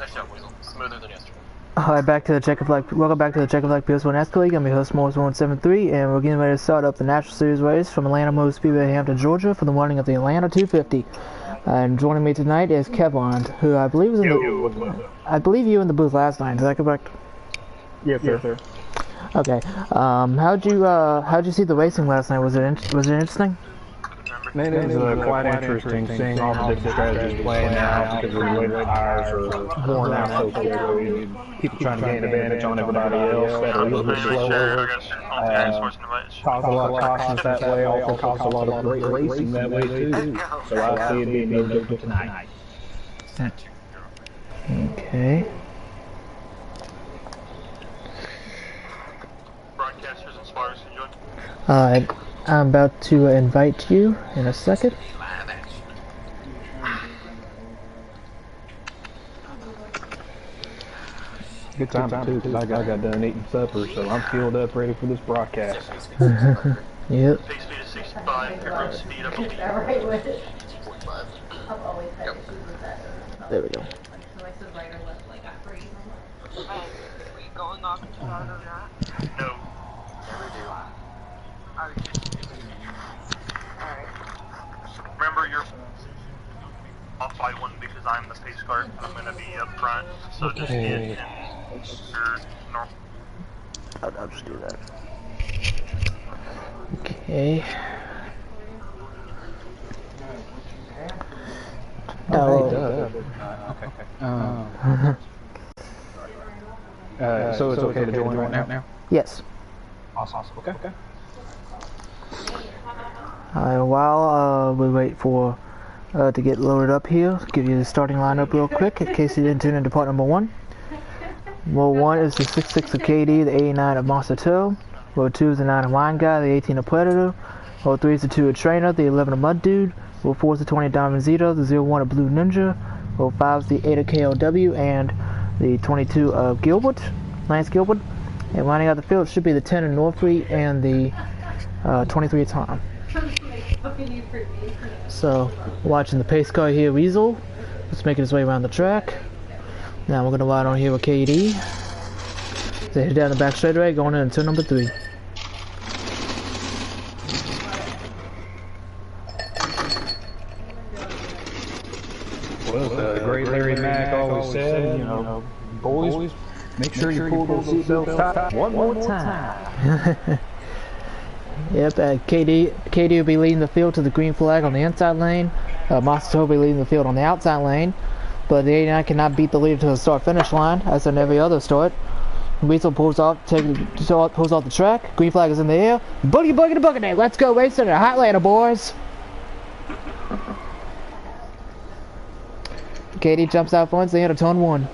Nice job, Weasel. Smoother than yesterday. Alright, welcome back to the Checkered PS1 NASCAR League. I'm your host, Morris173, and we're getting ready to start up the National Series race from Atlanta Motor Speedway, Hampton, Georgia, for the morning of the Atlanta 250. And joining me tonight is Kevon, who I believe was in the... I believe you were in the booth last night, is that correct? Yes, sir. Okay. How'd you see the racing last night? Was it interesting? Man, it was quite interesting seeing all the different strategies playing out because the way the tires are worn out so quickly. People trying to gain advantage on everybody else that are a little bit slower. Cause a lot of cautions that way, also cause a lot of great racing that way too. So I see it being no different tonight. Okay. Broadcasters and spotters, enjoy. Alright, I'm about to invite you in a second. Good time too, because I got done eating supper, so I'm fueled up, ready for this broadcast. Yep. Pace speed is 65, pure speed, I believe. 45. Yep. There we go. No. Remember, you're off by one because I'm the pace car. I'm going to be up front, so just get in your normal. I'll just do that. Okay. So it's okay to join right now? Yes. Awesome. Okay. While we wait for to get loaded up here, give you the starting lineup real quick in case you didn't tune into part number 1. Row 1 is the 66 of KD, the 89 of Monster Toe. Row 2 is the 9 of Wine Guy, the 18 of Predator. Row 3 is the 2 of Trainer, the 11 of Mud Dude. Row 4 is the 20 of Diamond Zito, the 01 of Blue Ninja. Row 5 is the 8 of KLW and the 22 of Gilbert, Lance Gilbert. And lining out the field should be the 10 of Northfleet and the 23 of Tom. So, watching the pace car here, Weasel. Just making his way around the track. Now we're going to ride on here with KD. They head down the back straightaway, going into turn number 3. Well, the great Larry Mack always said, you know, boys, make sure you pull those seatbelts tight one more time. Yep, KD will be leading the field to the green flag on the inside lane. Monster will be leading the field on the outside lane. But the 89 cannot beat the leader to the start-finish line, as in every other start. Weasel pulls off the track. Green flag is in the air. Boogie boogie to boogie day. Let's go racing in Hotlanta, boys. KD jumps out front, they enter turn 1.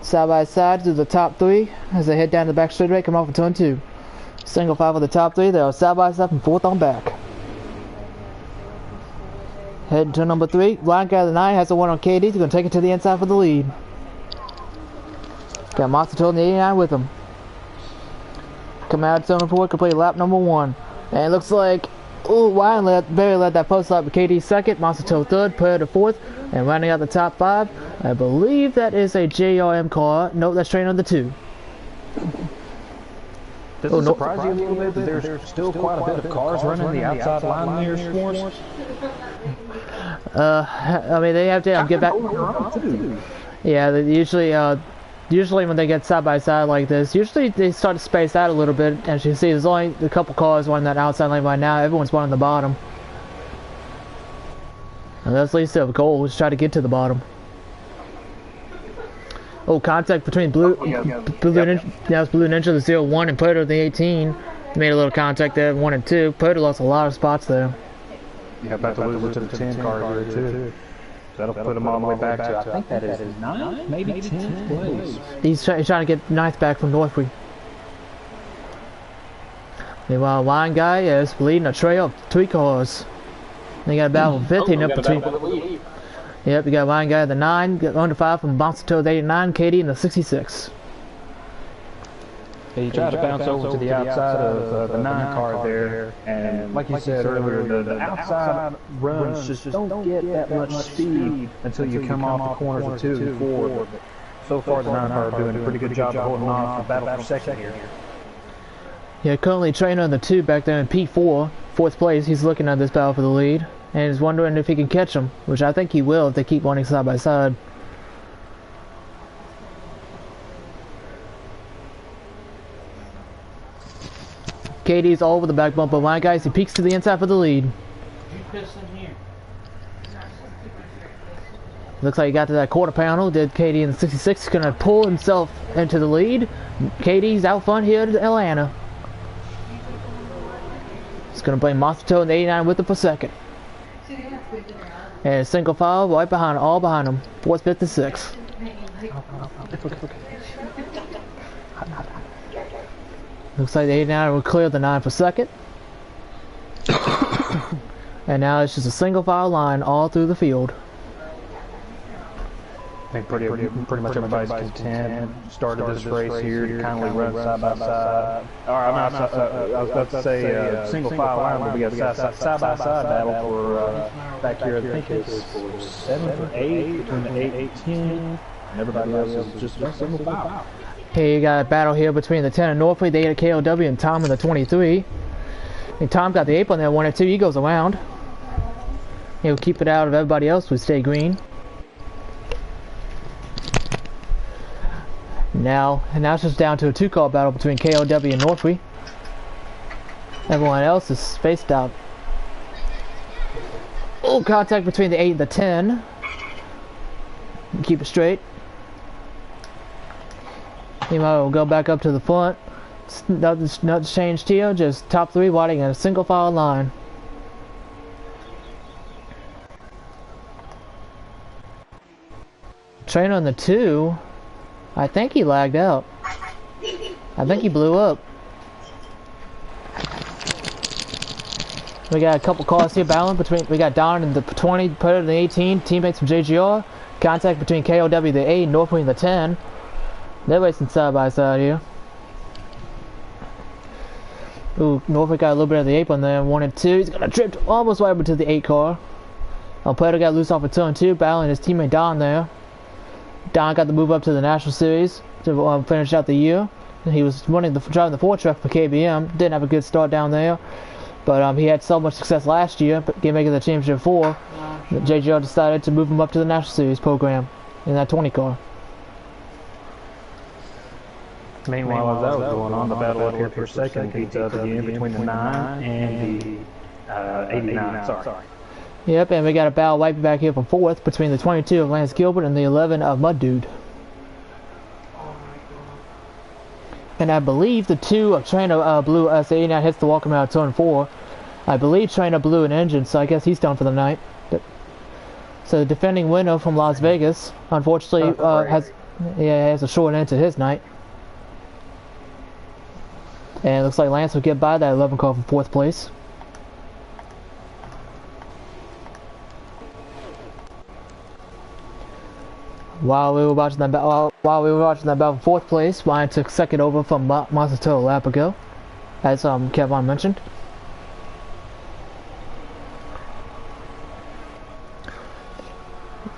Side by side to the top 3 as they head down the back straightaway, come off of turn 2. Single 5 of the top 3, they are side by side from 4th on back. Heading to number 3, Blind Guy the 9 has the 1 on KD, he's going to take it to the inside for the lead. Got Monster Toad and the 89 with him. Come out of turn 4, complete lap number 1. And it looks like, Ryan led that post lap with KD 2nd, Monster Toad 3rd, Predator 4th, and rounding out the top 5, I believe that is a JRM car. Nope, that's train number 2. Does it surprise you a little bit that there's still quite a bit of cars running the outside line there, S'mores? I mean, they have to get back. Yeah, they usually when they get side by side like this, usually they start to space out a little bit. As you can see, there's only a couple cars on that outside lane right now. Everyone's one on the bottom. And that's at least the goal, is try to get to the bottom. Oh, contact between Blue Ninja, the 01, and Predator, the 18. Made a little contact there, 1 and 2. Predator lost a lot of spots there. Yeah, about to lose it to the 10 car here, too. That'll put him all the way back to, I think that is 9th, maybe 10th place. He's trying to get 9th back from Northfleet. Meanwhile, Wine Guy is leading a trail of 3 cars. They got a battle of 15 up between. Yep, you got Wine Guy the 9, got under 5 from Monster Toad the 89, KD in the 66. He tried to bounce over to the outside of the 9 car there, and like you said earlier, the outside runs just don't get that much speed until you come off the corners of 2 and 4. But so far, the 9 car are doing a pretty good job of holding on for battle for second here. Yeah, currently training on the 2 back there in P4, 4th place. He's looking at this battle for the lead, and is wondering if he can catch him, which I think he will if they keep running side by side. KD's all over the back bumper line, guys. He peeks to the inside for the lead. Looks like he got to that quarter panel. Did KD in the 66. Going to pull himself into the lead. KD's out front here to Atlanta. He's going to bring Masato in the 89 with him for second. And single file right behind, all behind him. 4th, 5th, and 6th. Looks like the 89 will clear the 9 for second. And now it's just a single file line all through the field. I think pretty much everybody's content. Started this race here to kindly run side by side. I was about to say single file line, but we got side by side battle for back here. I think it's for 7 or 8, between the 8 and 10. And everybody else is just single file. Hey, you got a battle here between the 10 and Northway, the 8 at KLW, and Tom in the 23. And Tom got the 8 on there, 1 and 2. He goes around. He'll keep it out of everybody else would stay green. Now it's just down to a 2-car battle between KLW and Northway. Everyone else is spaced out. Oh, contact between the 8 and the 10. Keep it straight. He might will go back up to the front. Nothing's changed here. Just top 3 waiting in a single file line. Trainer on the 2. I think he lagged out. I think he blew up. We got a couple cars here battling between. We got Don in the 20, Predator in the 18, teammates from JGR. Contact between KOW the 8, Northway in the 10. They're racing side by side here. Ooh, Norfolk got a little bit of the 8 on there, 1 and 2. He's gonna trip almost right over to the 8 car. Predator got loose off of 2 and 2, battling his teammate Don there. Don got the move up to the National Series to finish out the year. He was driving the 4 truck for KBM. Didn't have a good start down there, but he had so much success last year, making the championship 4. JGR decided to move him up to the National Series program in that 20 car. Meanwhile, as that was going on, the battle up here for second heats up again between the 9 and the 89. Sorry. Yep, and we got a battle right back here for 4th between the 22 of Lance Gilbert and the 11 of Mud Dude. And I believe the 2 of Trainer Blue S89 hits the welcome out of turn 4. I believe Trainer blew an engine, so I guess he's done for the night. So the defending winner from Las Vegas, unfortunately, has a short end to his night. And it looks like Lance will get by that 11 car from 4th place. While we were watching that battle for 4th place, Ryan took second over from Masato a lap ago, as Kevin mentioned.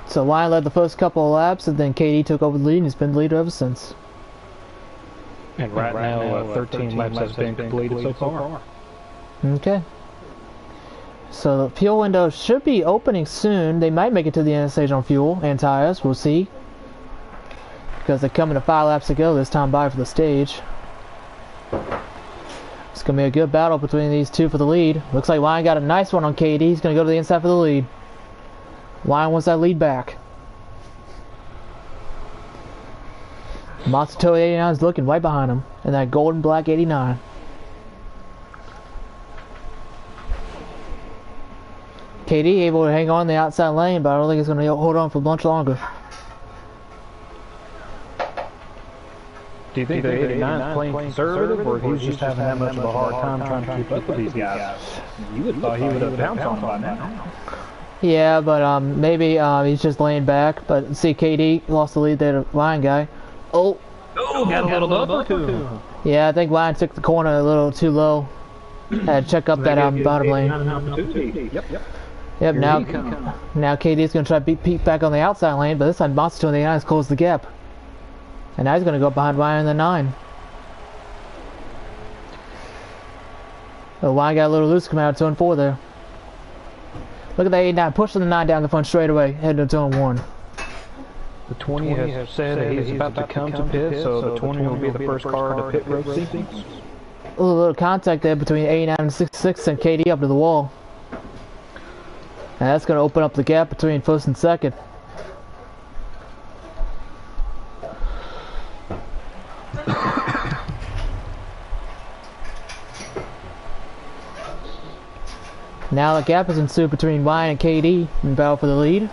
So Ryan led the first couple of laps, and then KD took over the lead, and he's been the leader ever since. And right now, 13 laps has been completed so far. Okay. So the fuel window should be opening soon. They might make it to the end stage on fuel and tires. We'll see. Because they're coming to 5 laps to go this time by for the stage. It's going to be a good battle between these 2 for the lead. Looks like Ryan got a nice one on KD. He's going to go to the inside for the lead. Ryan wants that lead back. Masato 89 is looking right behind him in that golden black 89. KD able to hang on the outside lane, but I don't think he's going to hold on for much longer. Do you think the 89 is playing conservative, or he's just having that much of a hard time trying to keep up with these guys? You would have thought he would have pounced on by now. Yeah, but maybe he's just laying back. But see, KD lost the lead there to Ryan guy. Oh, Oh, got a little bumper too. Yeah, I think Ryan took the corner a little too low. Had to check up that bottom lane. Yep, now KD's going to try to beat Pete back on the outside lane, but this time Monster 289 has closed the gap. And now he's going to go behind Ryan in the 9. So Ryan got a little loose coming out of turn 4 there. Look at the 89, pushing the 9 down the front straightaway, heading to turn 1. The 20 has said that he's about to come to pit, so the 20 will be the first car to pit road sequence. A little contact there between 89 and 66 and KD up to the wall. And that's going to open up the gap between first and second. Now the gap is ensued between Ryan and KD in battle for the lead.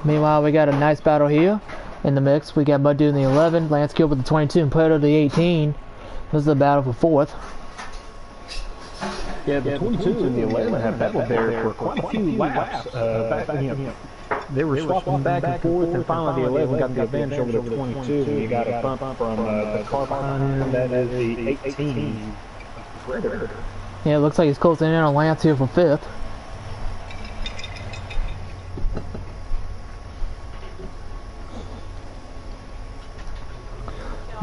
Meanwhile, we got a nice battle here in the mix. We got Mud Dude in the 11, Lance Gilbert the 22, and Plato the 18. This is the battle for 4th. Yeah, the 22 and the 11 have battled there for quite a few laps. They were swapping back and forth, and finally the 11 got the advantage over the 22, and you got a bump from the car behind him, that is the 18. Yeah, it looks like he's closing in on Lance here for 5th.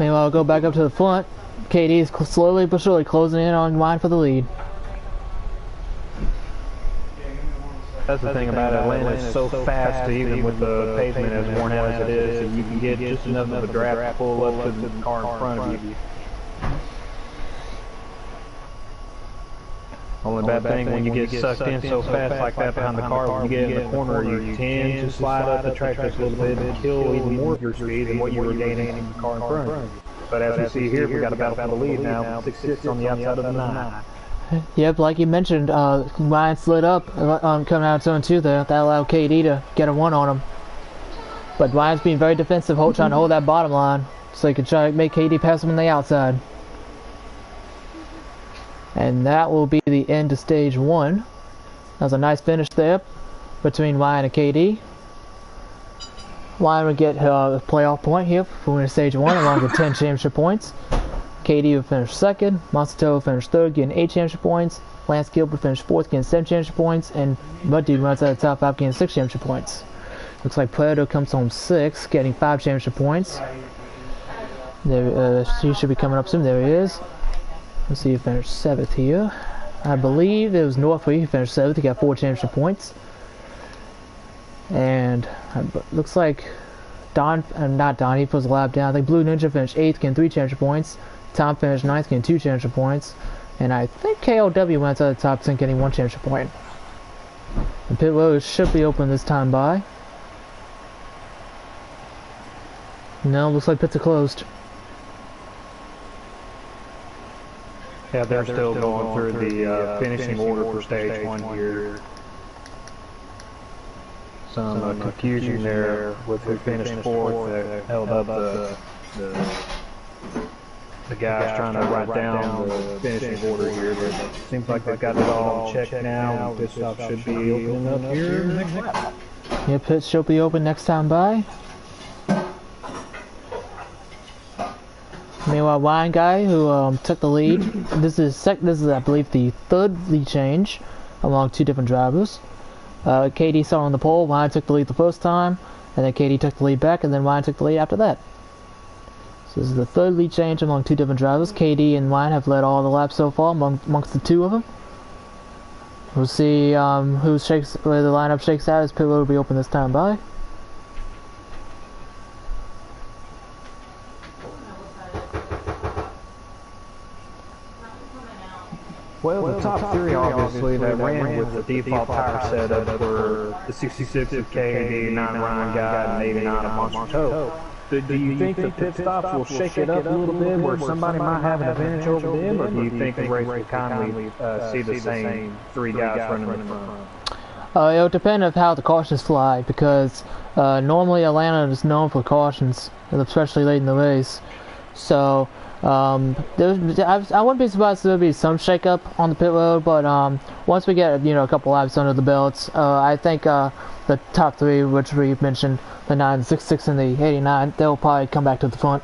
Meanwhile, we'll go back up to the front. KD is slowly but surely closing in on Ryan for the lead. That's the thing about Atlanta, it's so fast, even with the pavement as worn out as it is, and you can get just enough of a draft to pull up to the car in front of you. Only bad thing when you get sucked in so fast like that behind the car, when you get in the corner, you tend to slide up the track just a little bit and kill even more of your speed than what you were gaining in the car in front of you. But as we see here, we got a battle for the lead now, 6-6 on the outside of the 9. Yep, like you mentioned, Ryan slid up coming out of zone 2 there. That allowed KD to get a 1 on him. But Ryan's being very defensive, trying to hold that bottom line so he can try to make KD pass him on the outside. And that will be the end of stage 1. That was a nice finish there between Ryan and KD. Ryan would get a playoff point here for winning stage 1 along with 10 championship points. KD would finish 2nd, Monster would finish 3rd, getting 8 championship points. Lance Gilbert would finish 4th, getting 7 championship points. And Mud Dude runs out of the top 5, getting 6 championship points. Looks like Plato comes home 6th, getting 5 championship points. There, he should be coming up soon. There he is. Let's see, he finished 7th here. I believe it was Northway who finished 7th. He got 4 championship points. And looks like not Don, he puts a lap down. I think Blue Ninja finished 8th, getting 3 championship points. Tom finished 9th, getting 2 championship points. And I think KLW went out of the top 10, getting 1 championship point. The pit road should be open this time by. No, looks like pits are closed. Yeah, they're still going through the finishing order for stage 1 here. Some confusion there with who finished 4th that held up the guys trying to write down the finishing order here. But it seems like they've got it all checked now. This stuff should be opening up here next lap. Yeah, pits should be open next time by. Meanwhile, Ryan guy who took the lead. This is I believe the 3rd lead change among 2 different drivers. KD started on the pole. Ryan took the lead the first time, and then KD took the lead back, and then Ryan took the lead after that. So this is the 3rd lead change among 2 different drivers. KD and Ryan have led all the laps so far amongst the 2 of them. We'll see where the lineup shakes out as pit road will be open this time by. Well, the top 3 obviously that ran with the default tire setup were the 66 of KD, 9 Ryan guy, and 89 of Monster Toe. Do you think the pit stops will shake it up a little bit where somebody might have an advantage over them, or do you think the race will kindly see the same 3 guys running in the front? It would depend on how the cautions fly, because normally Atlanta is known for cautions, especially late in the race. So I wouldn't be surprised if there'd be some shakeup on the pit road, but once we get a couple laps under the belts, I think the top three, which we mentioned, the 966 and the 89, they'll probably come back to the front.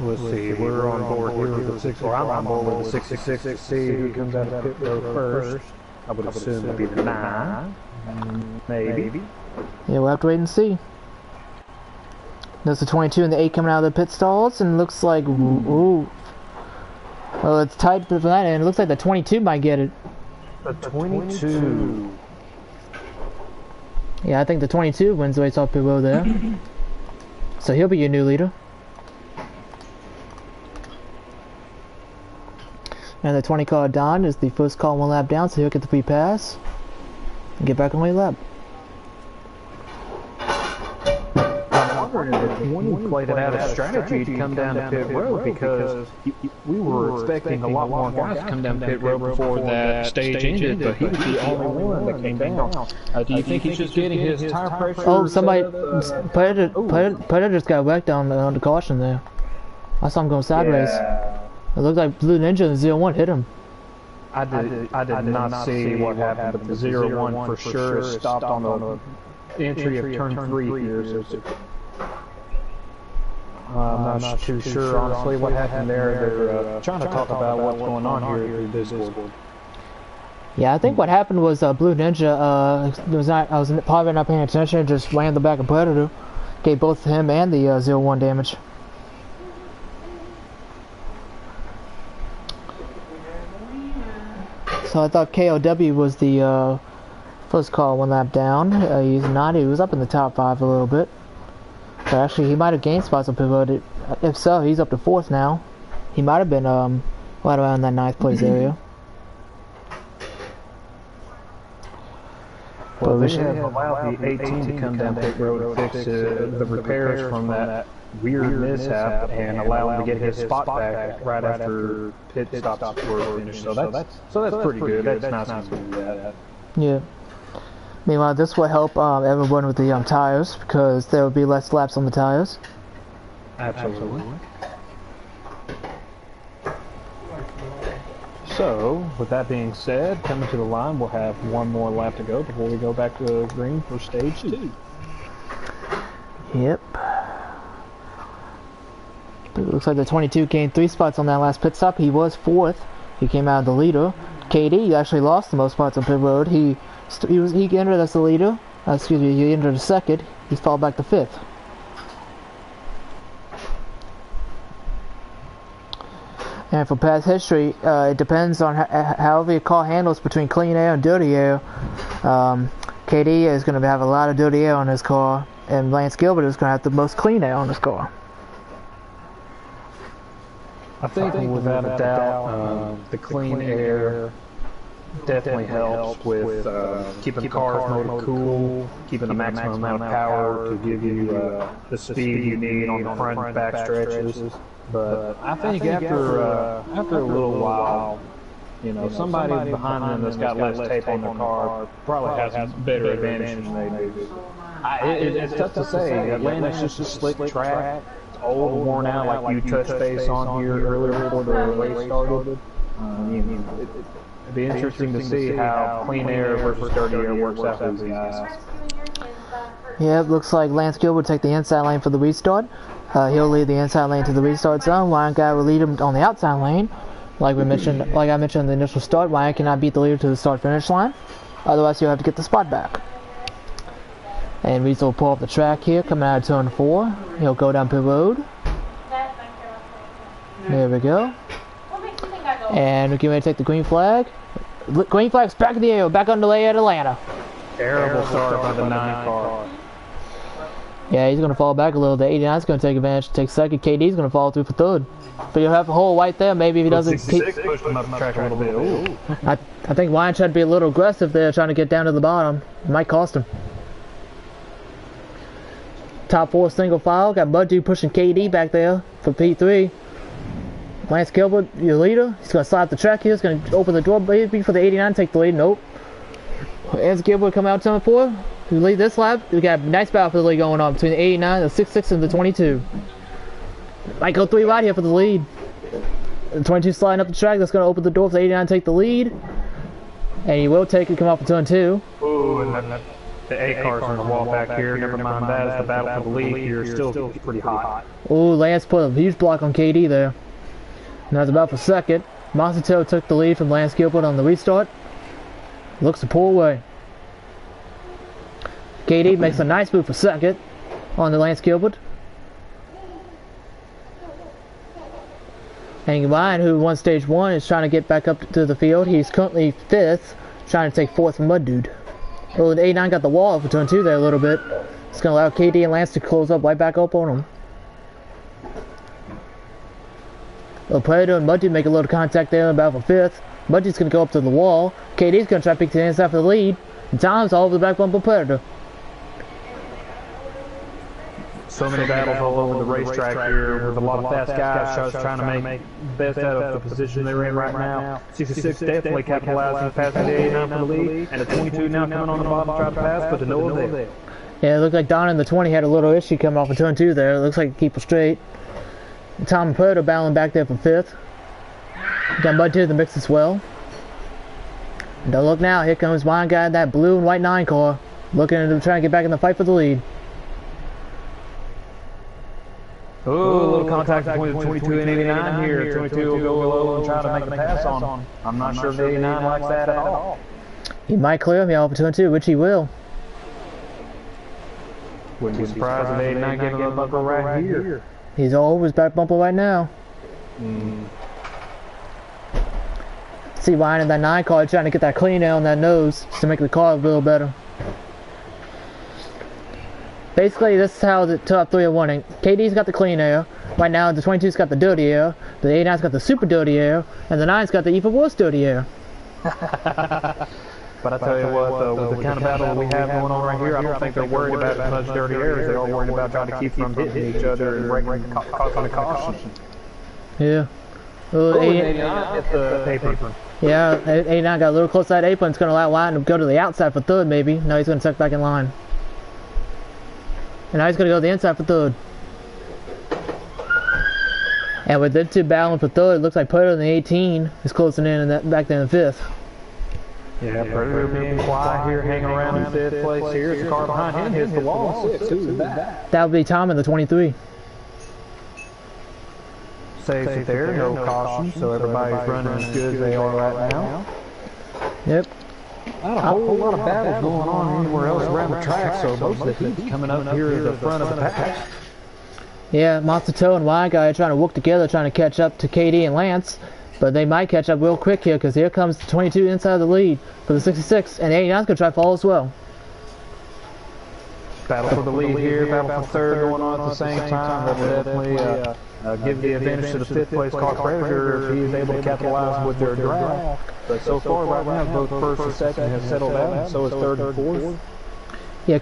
Let's see, we're on board here with the 6, or I'm on board with the 666 to see who comes out of pit road first. I would assume it'd be the 9, maybe. Yeah, we'll have to wait and see. There's the 22 and the 8 coming out of the pit stalls, and it looks like, ooh. Well, it's tight for that, and it looks like the 22 might get it. The 22. Yeah, I think the 22 wins the race off pit road there. So he'll be your new leader. And the 20 car Don is the first car 1 lap down, so he'll get the free pass and get back on the lap. If 20 played it out as strategy to come down to pit road, because we were expecting a lot more guys to come down pit road before that stage ended, but he was the only one that came down. Do you think he's just getting his tire pressure? Oh, somebody, Predator just got wrecked on the caution there. I saw him going sideways. Yeah. It looked like Blue Ninja and 01 hit him. I did not see what happened, but the 01 for sure stopped on the entry of turn 3 here. So I'm not too sure, honestly, what happened there. They're trying to talk about what's going on here through Discord. Yeah, I think what happened was Blue Ninja I was probably not paying attention, just landed the back of Predator, gave both him and the 01 damage. So I thought KOW was the first car 1 lap down. He's not. He was up in the top 5 a little bit. But actually, he might have gained spots on pit road. If so, he's up to 4th now. He might have been right around that 9th place area. Well, they have allowed the 18 to come down pit road and fix the repairs from that weird mishap and allow him to get his spot back right after pit stops were finished. So that's pretty good. That's nice of them to do that. Yeah. Meanwhile, this will help everyone with the tires, because there will be less laps on the tires. Absolutely. So, with that being said, coming to the line, we'll have 1 more lap to go before we go back to green for stage 2. Yep. But it looks like the 22 gained 3 spots on that last pit stop. He was 4th. He came out of the leader. KD actually lost the most spots on pit road. He entered as the leader. Excuse me, he entered 2nd. He's fallen back to 5th. And for past history, it depends on however your car handles between clean air and dirty air. KD is going to have a lot of dirty air on his car, and Lance Gilbert is going to have the most clean air on his car. I think without a doubt, the clean air definitely helps with keeping the car's motor cool, keeping the maximum amount of power to give you the speed you need on the front and back stretches. But I think after a little while, somebody behind them that's got less tape on their car probably has a better advantage than they do. It's tough to say. Atlanta's just a slick track. It's old and worn out, like you touched base on here earlier before the race started. It'd be interesting to see how clean air versus dirty air works out for these guys. Yeah, it looks like Lance Gilbert will take the inside lane for the restart. He'll lead the inside lane to the restart zone. Ryan Guy will lead him on the outside lane. Like I mentioned in the initial start, Ryan cannot beat the leader to the start-finish line. Otherwise, he'll have to get the spot back. And Reese will pull up the track here, coming out of turn 4. He'll go down pit road. There we go. And we're getting ready to take the green flag. Green flag's back in the air, back underway at Atlanta. Terrible start by the 9 car. Yeah, he's going to fall back a little. The 89's going to take advantage, take 2nd. KD's going to fall through for 3rd. But you'll have a hole right there. Maybe if he doesn't keep... pushed him up the track a little bit. Ooh. I think Ryan tried to be a little aggressive there, trying to get down to the bottom. It might cost him. Top 4 single file. Got Bud Dude pushing KD back there for P3. Lance Gilbert, your leader. He's going to slide up the track here. He's going to open the door maybe for the 89, take the lead. Nope. Lance Gilbert come out turn 4. who lead this lap. We got a nice battle for the lead going on between the 89, the 66, and the 22. Might go 3 wide here for the lead. The 22 sliding up the track. That's going to open the door for the 89 to take the lead. And he will take it, come off of turn 2. Ooh, and the A cars on the wall back here. Never mind that. It's the battle for the lead here. Still pretty hot. Ooh, Lance put a huge block on KD there. Now it's about for second. Monster took the lead from Lance Gilbert on the restart. Looks to pull away. KD makes a nice move for second on the Lance Gilbert. And Ryan, who won stage 1, is trying to get back up to the field. He's currently 5th, trying to take 4th from Mud Dude. Well, the 89 got the wall for turn 2 there a little bit. It's going to allow KD and Lance to close up right back up on him. Well, Predator and Mud Dude make a little contact there about for 5th. Mud Dude's going to go up to the wall. KD's going to try to pick the inside for the lead. And Tom's all over the back bumper Predator. So many battles all over the racetrack here with a lot of fast guys trying to make best out of the position they're in right now. 66 definitely capitalizing past the 89 for the lead, and the 22 now coming on the bottom trying to pass, but to no avail. Yeah, it looked like Don in the 20 had a little issue coming off of turn 2 there. It looks like keep it straight. Tom and Predator battling back there for 5th. Got Mud Dude in the mix as well. And don't look now, here comes my guy in that blue and white 9 car. Looking to try to get back in the fight for the lead. Ooh, a little contact between the 22 and 89 here. 22 will go low and try to make the pass on. I'm not sure if 89 likes that at all. He might clear me off of turn 2, which he will. Wouldn't be surprised if 89 gave him a bumper right here. He's all over his back bumper right now. See Ryan in that 9 car trying to get that clean air on that nose to make the car a little better. Basically, this is how the top 3 are winning. KD's got the clean air. Right now, the 22's got the dirty air. The 89's got the super dirty air. And the 9's got the even worse dirty air. But I tell you what, with the kind of battle we have going on right here, I don't think they're worried about as much dirty air as they are worried about trying to keep from hitting each other and causing a caution. Yeah. Well, 89 hit the apron. Yeah, 89 got a little close to that apron. It's going to allow Ryan to go to the outside for 3rd, maybe. No, he's going to tuck back in line. And now he's going to go to the inside for 3rd. And with them 2 battling for 3rd, it looks like Predator in the 18 is closing in and back there in the 5th. Yeah, Predator being quiet here, hanging around in 5th place here. The car behind him hits the wall in 6th. Who's that? That would be Tom in the 23. Saves it there, no caution, so everybody's running as good as they are right now. Yep. Not a whole lot of battles going on anywhere else around the track, so most of the heat's coming up here at the front of the pack. Yeah, Monster Toe and Wine Guy are trying to work together, trying to catch up to KD and Lance. But they might catch up real quick here, because here comes the 22 inside the lead for the 66, and 89's going to try to follow as well. Battle for the lead here, battle for 3rd going on at the same time. That will definitely give the advantage to the 5th place car Predator if he is able to capitalize with their drive. But so far right now, both 1st and 2nd have settled out, and so is 3rd and 4th. Yeah,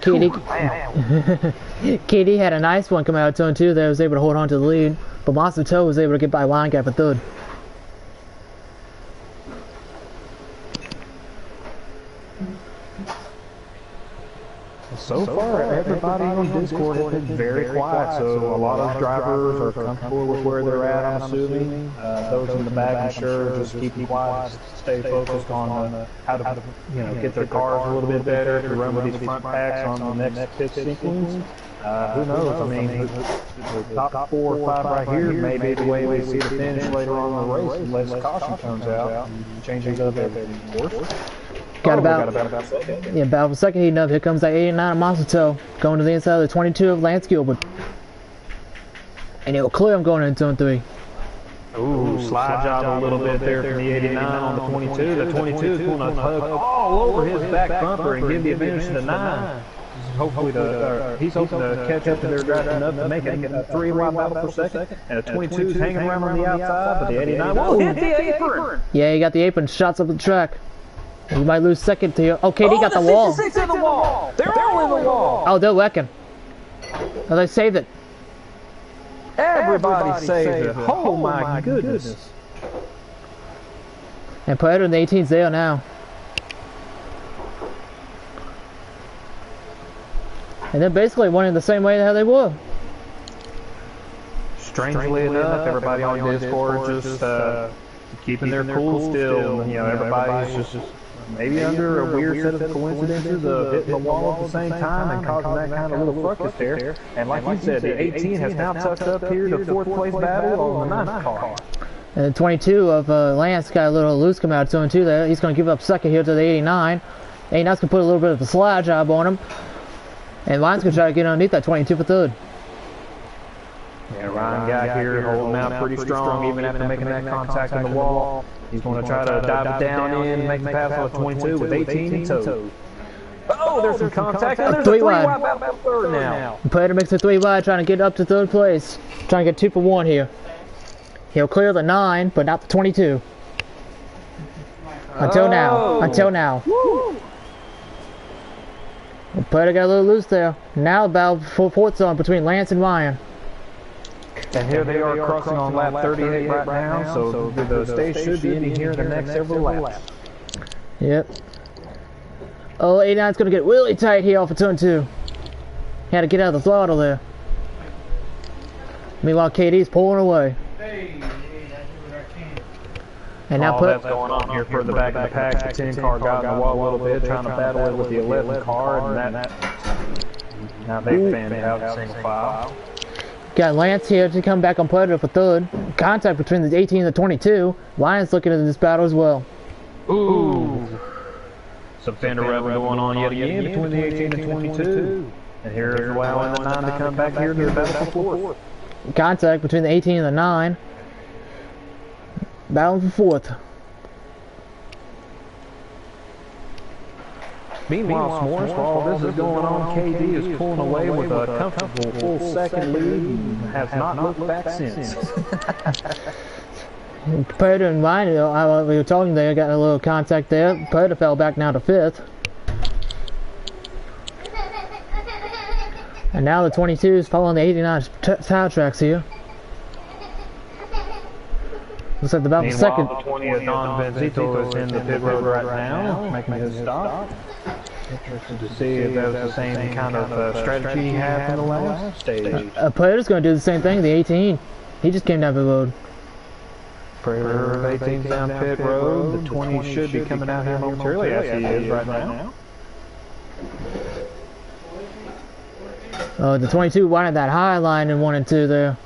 KD had a nice one coming out of turn 2 that was able to hold on to the lead, but Monster Toe was able to get by Wine Guy for 3rd. So far, everybody on Discord has been very quiet, so a lot of drivers are comfortable with where they're at, I'm assuming. Those in the back, I'm sure, just keep quiet, stay focused on how to get their cars a little bit better, to run with these front packs on the next pit sequence. Who knows? I mean, the top 4 or 5 right here may be the way we see the finish later on in the race, unless caution comes out and changes up everything, of course. Got about second. Yeah, about for second heating up. Here comes that 89 Monster Toe going to the inside of the 22 of Lance Gilbert. And it'll clear him going into turn 3. Ooh, slide job a little bit there from the 89 on the 22. The 22 is going to hug all over his back bumper and give the advantage to the 9. Hopefully, he's hoping to catch up to their driver enough to make it a 3-wide battle for 2nd. And the 22 is hanging around on the outside, but the 89 will hit the apron. Yeah, he got the apron. Shots up the track. You might lose second to you. Oh, KD got the wall. 66 in the wall. They're all in the wall. Oh, they're wrecking. Oh, they saved it. Everybody saved it. Oh my goodness. And Predator in the 18's there now. And they're basically running the same way how they were. Strangely enough, everybody on Discord just keeping their cool still. You know, everybody's just maybe under a weird set of coincidences of hitting the wall at the same time and causing that kind of little fracas there. And like you said, the 18 has now tucked up here to 4th place battle on the 9th car. And the 22 of Lance got a little loose come out 2-2 there. He's going to give up second here to the 89. 89's going to put a little bit of a slide job on him. And Ryan's going to try to get underneath that 22 for third. Yeah, Ryan got here holding out pretty strong even after making that contact on the wall. He's going to try to dive it down in and make the pass on 22 with 18 in tow. Oh, there's some contact. And there's a 3 wide battle third now. Predator makes a 3 wide, trying to get up to 3rd place. Trying to get 2 for 1 here. He'll clear the 9, but not the 22. Until now. Until now. Predator got a little loose there. Now the battle for 4th zone between Lance and Ryan. And here they are crossing on lap 38 right now, so the stage should be ending here in the next several laps. Yep. Oh, 89's going to get really tight here off of turn 2. He had to get out of the throttle there. Meanwhile, KD's pulling away. And now that's going on here further back in the pack. The 10 car got in the wall a little bit, trying to battle it with the 11 car, and now they've fanned out single file. Got Lance here to come back on Predator for 3rd. Contact between the 18 and the 22. Ryan's looking at this battle as well. Ooh. Some fender revving going on yet again between the 18 and 22. And here is allowing the 9 to come back here to the battle for 4th. Contact between the 18 and the 9. Battle for 4th. Meanwhile, S'mores, while all this is going on, KD is pulling away with a comfortable full second lead and has not looked back since. Predator and Ryan, we were talking there, got a little contact there. Predator fell back now to 5th. And now the 22 is following the 89 tire tracks here. Looks like the battle for second. The 20 of Don Benzito is in the pit road right now, making his stop. Interesting to see if that was the same kind of strategy he had from the last stage. Predator's going to do the same thing, the 18. He just came down the road. Predator 18 down pit road. The 20 should be coming out here momentarily, as he is right now. The 22 wanted that high line in 1 and 2 there.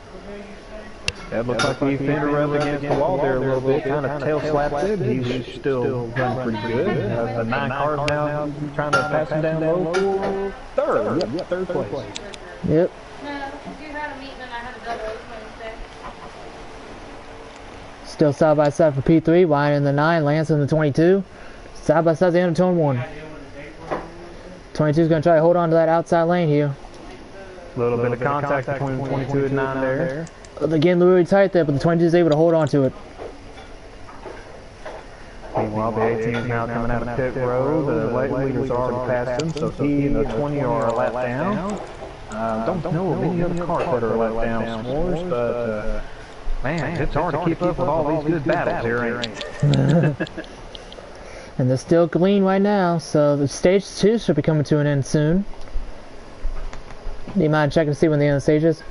That looks like he fender rubbed against the wall there a little bit, kind of tail slapped it. He was still running pretty good. The 9 cars now trying to pass him down low for 3rd. Yep, 3rd place. Yep. No, you had a meeting and I had a double Wednesday. Still side by side for P3, Ryan in the 9, Lance in the 22. Side by side at the end of turn 1. 22's going to try to hold on to that outside lane here. A little bit of contact between 22 and 9 there. They're getting really tight there, but the 22 is able to hold on to it. Meanwhile, the 18 is now coming out of pit road. The late leaders already passed him, so he and the 20 are a lap down. Don't know of any other cars that are a lap down, S'mores, but man, it's hard to keep up with all these good battles here, ain't it? And they're still clean right now, so the stage 2 should be coming to an end soon. Do you mind checking to see when the end of the stage is?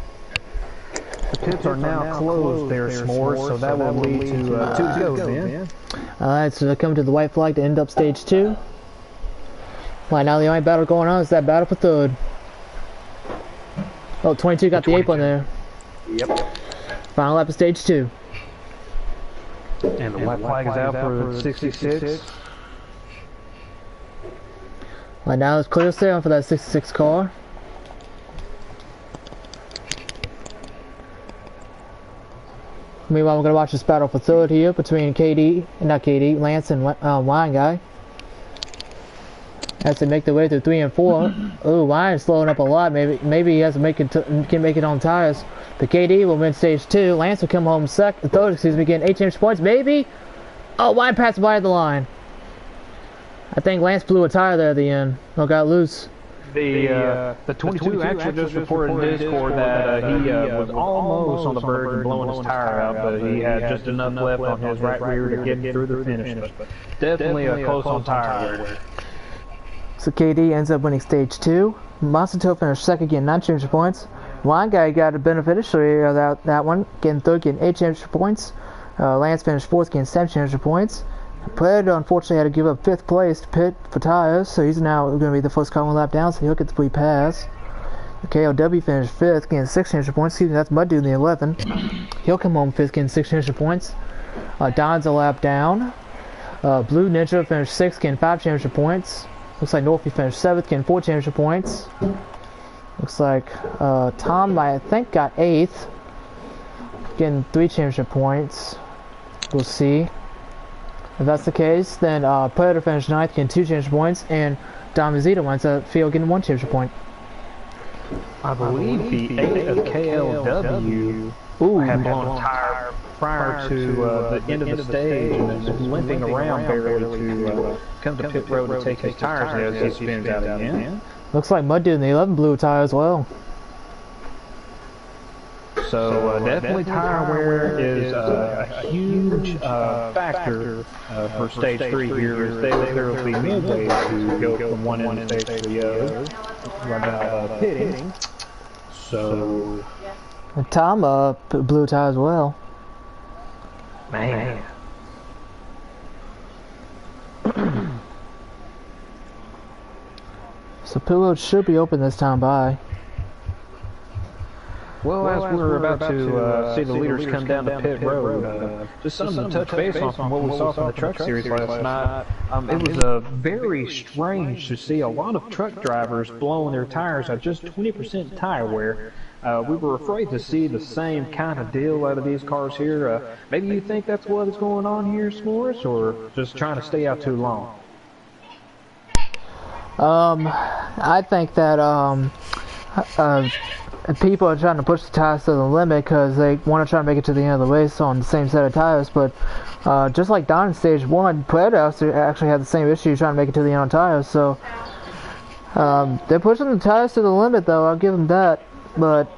The pits are now closed there, S'mores, so that will lead to 2 to go, Ben. Alright, so they're coming to the white flag to end up stage 2. Right now the only battle going on is that battle for 3rd. Oh, 22 got the 8 on there. Yep. Final lap of stage 2. And the white flag is out for 66. Right now it's clear sailing for that 66 car. Meanwhile, we're going to watch this battle for 3rd here between Lance and Wine Guy. As they make their way through 3 and 4. Oh, Wine's slowing up a lot. Maybe he has to can make it on tires. But KD will win stage 2. Lance will come home 3rd, getting 8 championship points. Maybe. Oh, Wine passed by the line. I think Lance blew a tire there at the end. Oh, got loose. The 22 actually just reported in Discord that he was almost on the verge of blowing his tire out, but he had just enough left on his right rear to get him through the finish. But definitely a close on tire wear. So KD ends up winning stage 2. Monster finished second, getting 9 championship points. Line Guy got a beneficiary of that one, getting third, getting 8 championship points. Lance finished fourth, getting 7 championship points. Predator unfortunately had to give up 5th place to Pit for tires, so he's now going to be the first car one lap down, so he'll get the free pass. KLW finished 5th, getting 6 championship points. Excuse me, that's Mud Dude in the 11. He'll come home 5th, getting 6 championship points. Don's a lap down. Blue Ninja finished 6th, getting 5 championship points. Looks like Northie finished 7th, getting 4 championship points. Looks like Tom, I think, got 8th, getting 3 championship points. We'll see. If that's the case, then Predator finished 9th, getting 2 championship points, and Dom Mazita wins the field, getting 1 championship point. I believe the 8 of KLW had blown a tire prior to the end of the stage and is limping around barely to come to pit road to take his tires as he spins out again. Looks like Mud Dude in the 11 blew a tire as well. So definitely tire wear is a huge factor for stage 3 here. As there will be many ways to go from one end of stage to the other without pitting. So Tom blew a tire as well. Man. So pit road should be open this time by. Well, as we're about to see the leaders come down to pit road, just something to touch base on from what we saw from the truck series last night. It was very strange to see a lot of truck drivers blowing their tires at just 20% tire wear. We were afraid to see the same kind of deal out of these cars here. Maybe you think that's what is going on here, S'mores, or just trying to stay out too long? I think that people are trying to push the tires to the limit because they want to try to make it to the end of the race on the same set of tires, but just like Don in stage 1, Predator actually had the same issue trying to make it to the end on tires, so they're pushing the tires to the limit though, I'll give them that, but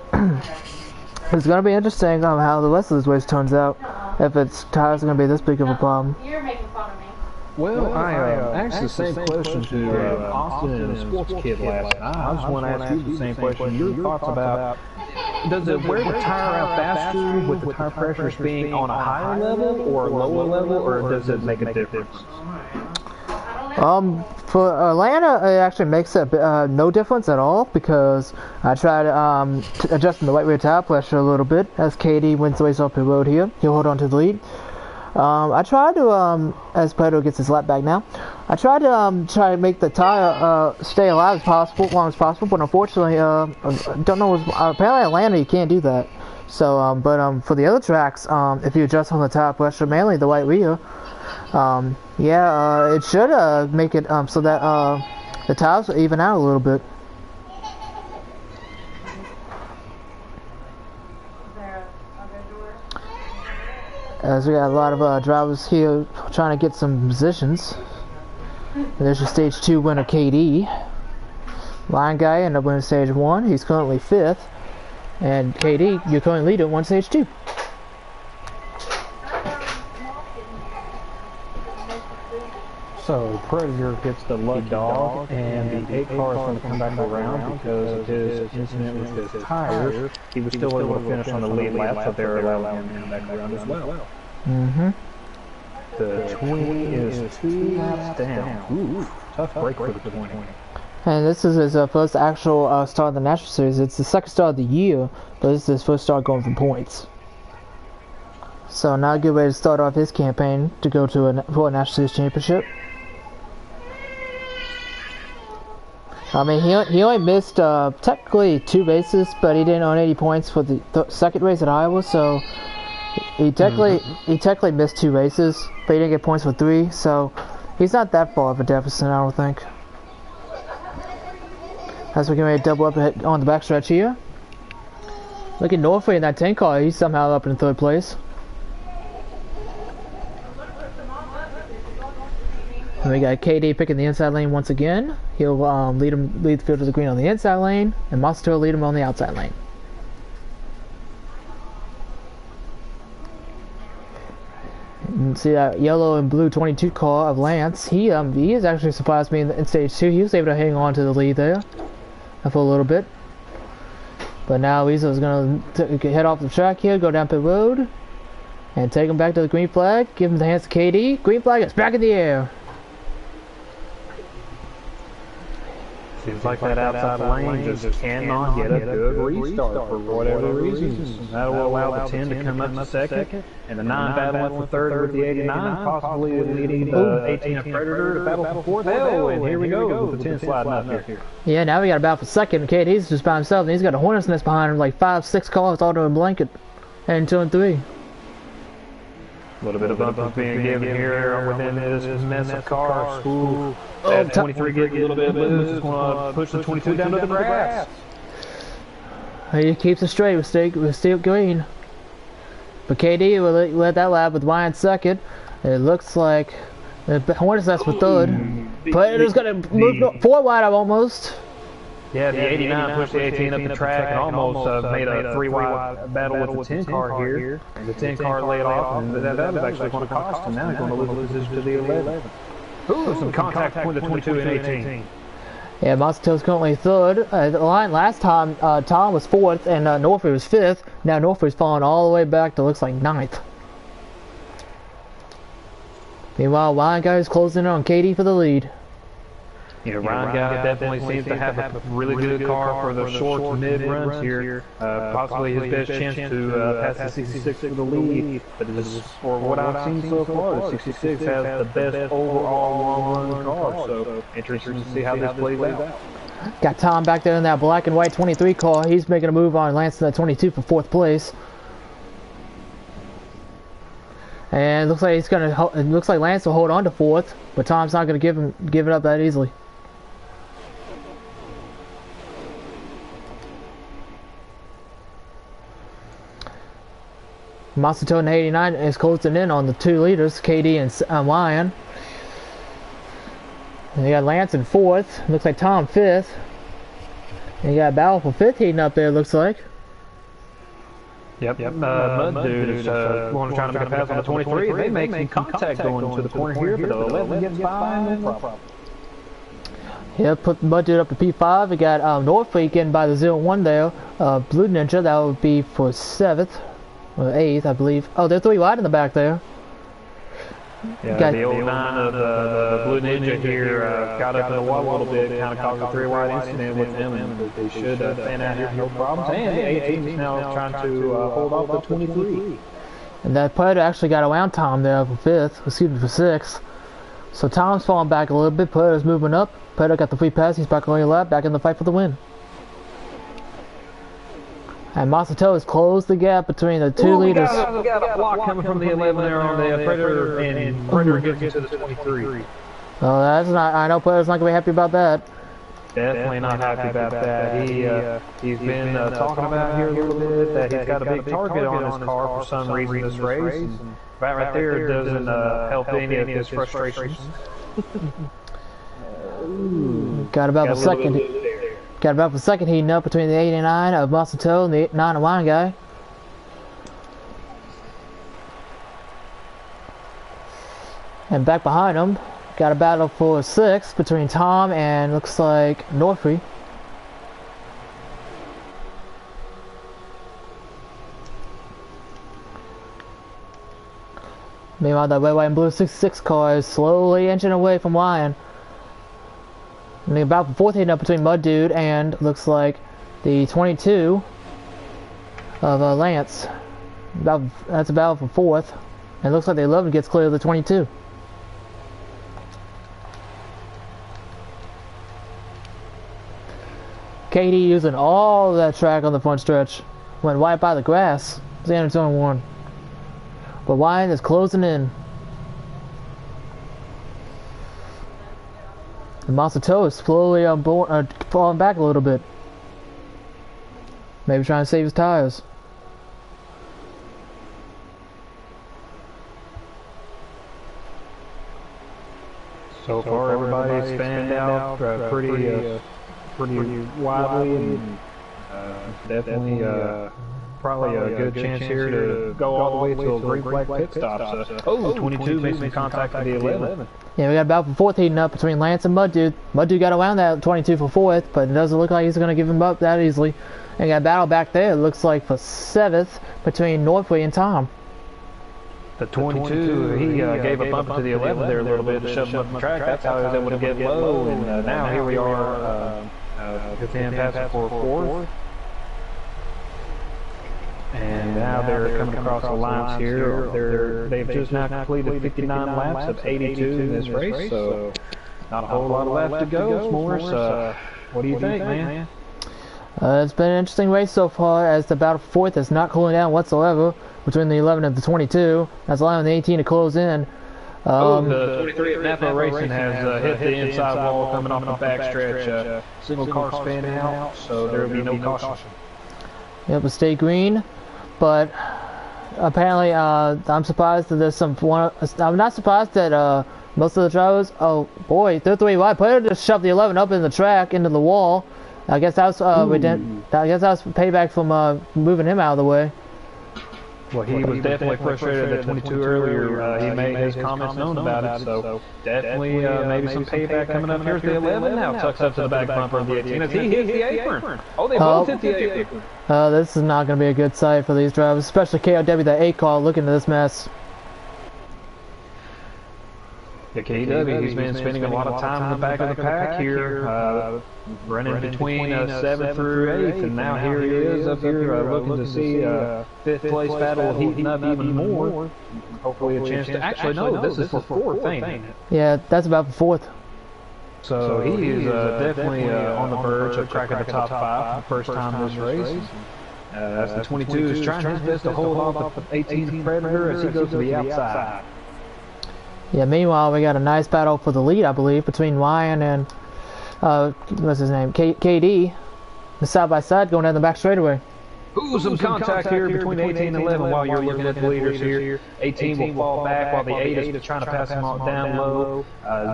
it's going to be interesting how the rest of this race turns out, if its tires are going to be this big of a problem. You're making fun of me. Well, I asked the same question to Austin and the Sports Kid last night. I just want to ask you the same question. Your thoughts about, does it wear the tire out faster with the tire pressures being on a higher level or a lower level, or does it make a difference? For Atlanta, it actually makes no difference at all, because I tried adjusting the right rear tire pressure a little bit as KD wins the race off the road here. He'll hold on to the lead. I tried to, as Predator gets his lap back now, I tried to make the tire stay alive as long as possible, but unfortunately, don't know, apparently Atlanta you can't do that. So, for the other tracks, if you adjust on the tire pressure, mainly the right rear, it should make it so that the tires will even out a little bit. As we got a lot of drivers here trying to get some positions. There's your stage 2 winner, KD. Line Guy ended up winning stage 1. He's currently 5th. And KD, you're currently leader, won stage 2. So Predator gets the lucky dog, and the 8 car is going to come back around because of his incident with his tires. He was still able to finish on the lead lap, so they're allowing him to come back around as well. The 20 is 2 laps down. Ooh, tough break for the 20. And this is his first actual start of the National Series. It's the second start of the year, but this is his first start going for points. So now a good way to start off his campaign to go to for a National Series championship. I mean, he only missed technically 2 races, but he didn't earn 80 points for the second race at Iowa, so he technically missed 2 races, but he didn't get points for 3, so he's not that far of a deficit, I don't think. As we're getting ready to double up on the backstretch here. Look at Northway in that 10 car, he's somehow up in 3rd place. And we got KD picking the inside lane once again. He'll lead the field to the green on the inside lane, and Monster will lead him on the outside lane. And see that yellow and blue 22 car of Lance. He has actually surprised me in stage 2. He was able to hang on to the lead there. for a little bit. But now Weasel's going to head off the track here, go down pit road, and take him back to the green flag. Give him the hands to KD. Green flag is back in the air. Seems like that outside lane just cannot get a good restart for whatever reasons. That will allow the 10 to come up to second, and the 9 battling for third with the 89, possibly leading the 18 of Predator to battle for fourth. Oh, and here we go with the 10 sliding up here. Yeah, now we got a battle for second. KD's just by himself, and he's got a Hornet's Nest behind him, like 5-6 cars all to a blanket, and 2 and 3. A little bit of bump is being given here within this mess of cars. Ooh, that 23 getting a little bit loose. Is going to push the 22 down to the grass. He keeps it straight with Steel Green. But KD will let that lap with Ryan second. It looks like the Hornets Nest for third. But it's going to move 4 wide almost. Yeah, the 89 pushed the 18 up the track and almost made a 3 wide battle with the 10 car here. And the 10 car laid off, and that was actually going to cost him. Now he's going to lose position to the 11. Ooh, some contact between the 22 and 18. Yeah, Masato's currently third. The line last time, Tom was fourth and Norfolk was fifth. Now Norfolk's fallen all the way back to looks like 9th. Meanwhile, Ryan Guy's closing in on KD for the lead. Yeah, Ryan Guy definitely seems to have a really good car for the short to mid runs here. Possibly his best chance to pass the 66 for the lead. But this is, for what I've seen so far, the 66 has the best overall long run car. So interesting to see how this plays out. Got Tom back there in that black and white 23 car. He's making a move on Lance in that 22 for 4th place. And it looks like it looks like Lance will hold on to 4th, but Tom's not going to give it up that easily. Masato in 89 is closing in on the 2 leaders, KD and Ryan. And you got Lance in 4th. Looks like Tom 5th. And you got a battle for 5th heating up there, looks like. Yep. Mud Dude is going to try to make a pass on the 23. They make some contact going to the corner here, but the 11 gets by, no problem. Yeah, put Mud Dude up to P5. We got Norfolk getting by the 0-1 there. Blue Ninja, that would be for 7th. Or 8th, I believe. Oh, they're 3 wide in the back there. Yeah, the old 9 of the Blue Ninja here got up in the wall a little bit, kind of caused a 3 wide incident with them, and they should fan out here, no problems. And the 18 is now trying to hold off the 23. And that Predator actually got around Tom there for 5th, excuse me, for 6th. So Tom's falling back a little bit, Predator's moving up. Predator got the free pass, he's back on your lap, back in the fight for the win. And Masato has closed the gap between the 2 leaders. We got a block coming from the 11 there on the Predator, and Predator gets to the 23. Oh, that's not. I know Predator's not gonna be happy about that. Definitely not happy about that. He's been talking about here a little bit that he's got a big target on his car for some reason this race. And that right there doesn't help any of his frustrations. Got about a second. Got about the second heating up between the 89 of Masato and the 9 of Wine Guy. And back behind him, got a battle for 6th between Tom and looks like Norfrey. Meanwhile, the red, white, and blue 66 car is slowly inching away from Ryan. And about the 4th heating up between Mud Dude and looks like the 22 of Lance. That's a battle for 4th. And it looks like the 11 gets clear of the 22. KD using all of that track on the front stretch. Went right by the grass. Xander's only one. But Ryan is closing in. And Masato is slowly falling back a little bit. Maybe trying to save his tires. So far, everybody's fanned out pretty widely, and definitely probably a good chance here to go all the way to a green flag pit stop. So, 22 makes some contact with the 11. Yeah, we got battle for fourth heating up between Lance and Mud Dude. Mud Dude got around that 22 for fourth, but it doesn't look like he's going to give him up that easily. And got a battle back there, it looks like for seventh between Northway and Tom. The 22, he gave a bump to the 11 there a little bit to shove him up the track. That's how he was able to get low, and now here we are, with him passing for fourth. And now they're coming across the lines here. They've just now completed 59 laps of 82 in this race, so not a whole lot left to go. S'mores, what do you think, man? It's been an interesting race so far, as the battle for fourth is not cooling down whatsoever between the 11 and the 22. That's allowing the 18 to close in. The 23 at Napa Racing has hit the inside wall coming off the backstretch. Single car spin out, so there will be no caution. Yep, it'll stay green, but apparently I'm surprised that there's some. I'm not surprised that most of the drivers. Oh boy, they're 3 wide. Player just shoved the 11 up in the track into the wall. I guess that was I guess that was payback from moving him out of the way. Well, he was definitely frustrated at 22 earlier. He made his comments known about it, so definitely maybe some payback coming up. Here's the 11 now, tucks up to the back bumper of the 18 as he hits the apron. Oh, they both hit the apron. This is not going to be a good sight for these drivers, especially KOW, the 8 car, looking at this mess. Yeah, KW, he's been spending a lot of time in the back of the pack here, running between 7th through 8th, and now here he is up here looking to see 5th place battle heating up even more. Hopefully a chance to actually, no, this is for 4th, ain't it? Yeah, that's about for 4th. So he is definitely on the verge of cracking the top 5 for the first time this race. As the 22 is trying his best to hold off the 18 Predator as he goes to the outside. Yeah, meanwhile, we got a nice battle for the lead, I believe, between Ryan and, what's his name, KD. The side-by-side going down the back straightaway. Ooh, some contact here between 18 and 11 while you're looking at the leaders here. 18 will fall back while the 8 is trying to pass him down low.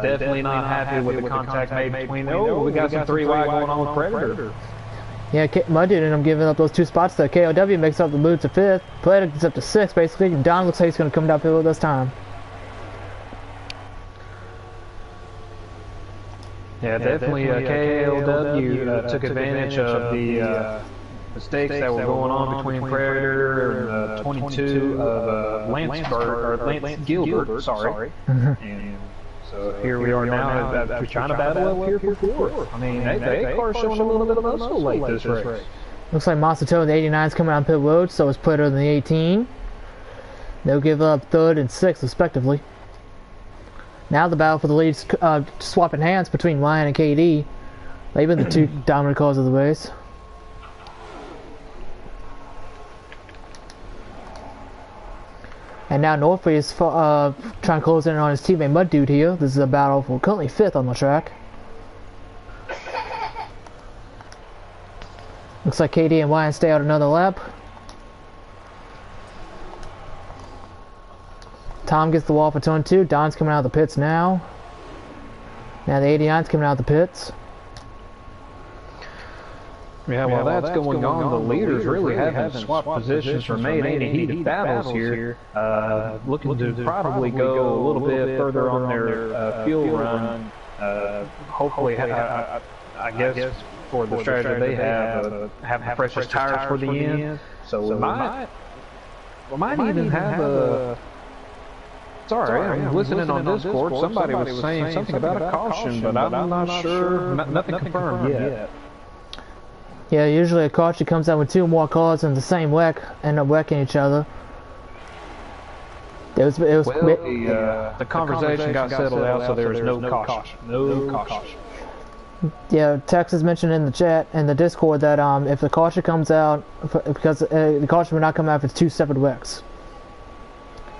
Definitely not happy with the contact made between them. Oh, we got some 3 wide going on with Predator. Yeah, Mud Dude ended up giving up those 2 spots there. KOW makes up the move to 5th. Predator gets up to 6th, basically. And Don looks like he's going to come down hill this time. Yeah, definitely KLW took advantage of the mistakes that were going on between Predator and the 22 of Lance Gilbert, sorry. And so here we are now, we're trying to battle up here for 4th. I mean, the A-car's showing a little bit of muscle late this race. Looks like Monster Toe and the 89's coming on pit road, so is Predator and the 18. They'll give up 3rd and 6th, respectively. Now the battle for the lead's swapping hands between Ryan and KD. They've been the 2 dominant cars of the race. And now Northway is trying to close in on his teammate Mud Dude here. This is a battle for currently 5th on the track. Looks like KD and Ryan stay out another lap. Tom gets the wall for turn 2. Don's coming out of the pits now. Now the 89's coming out of the pits. Yeah, while that's going on, the leaders really haven't swapped positions or made any heated battles here. Looking to probably go a little bit further on their fuel run. Hopefully, I guess for the strategy they have the freshest tires for the end. So we might even have a... Sorry, I'm listening on Discord. Somebody was saying something about a caution, but I'm not sure. Nothing confirmed yet. Yeah, usually a caution comes out when 2 more cars in the same wreck end up wrecking each other. The conversation got settled out, so there was no caution. No caution. Yeah, Tex has mentioned in the chat and the Discord that if the caution comes out, because the caution will not come out if it's 2 separate wrecks.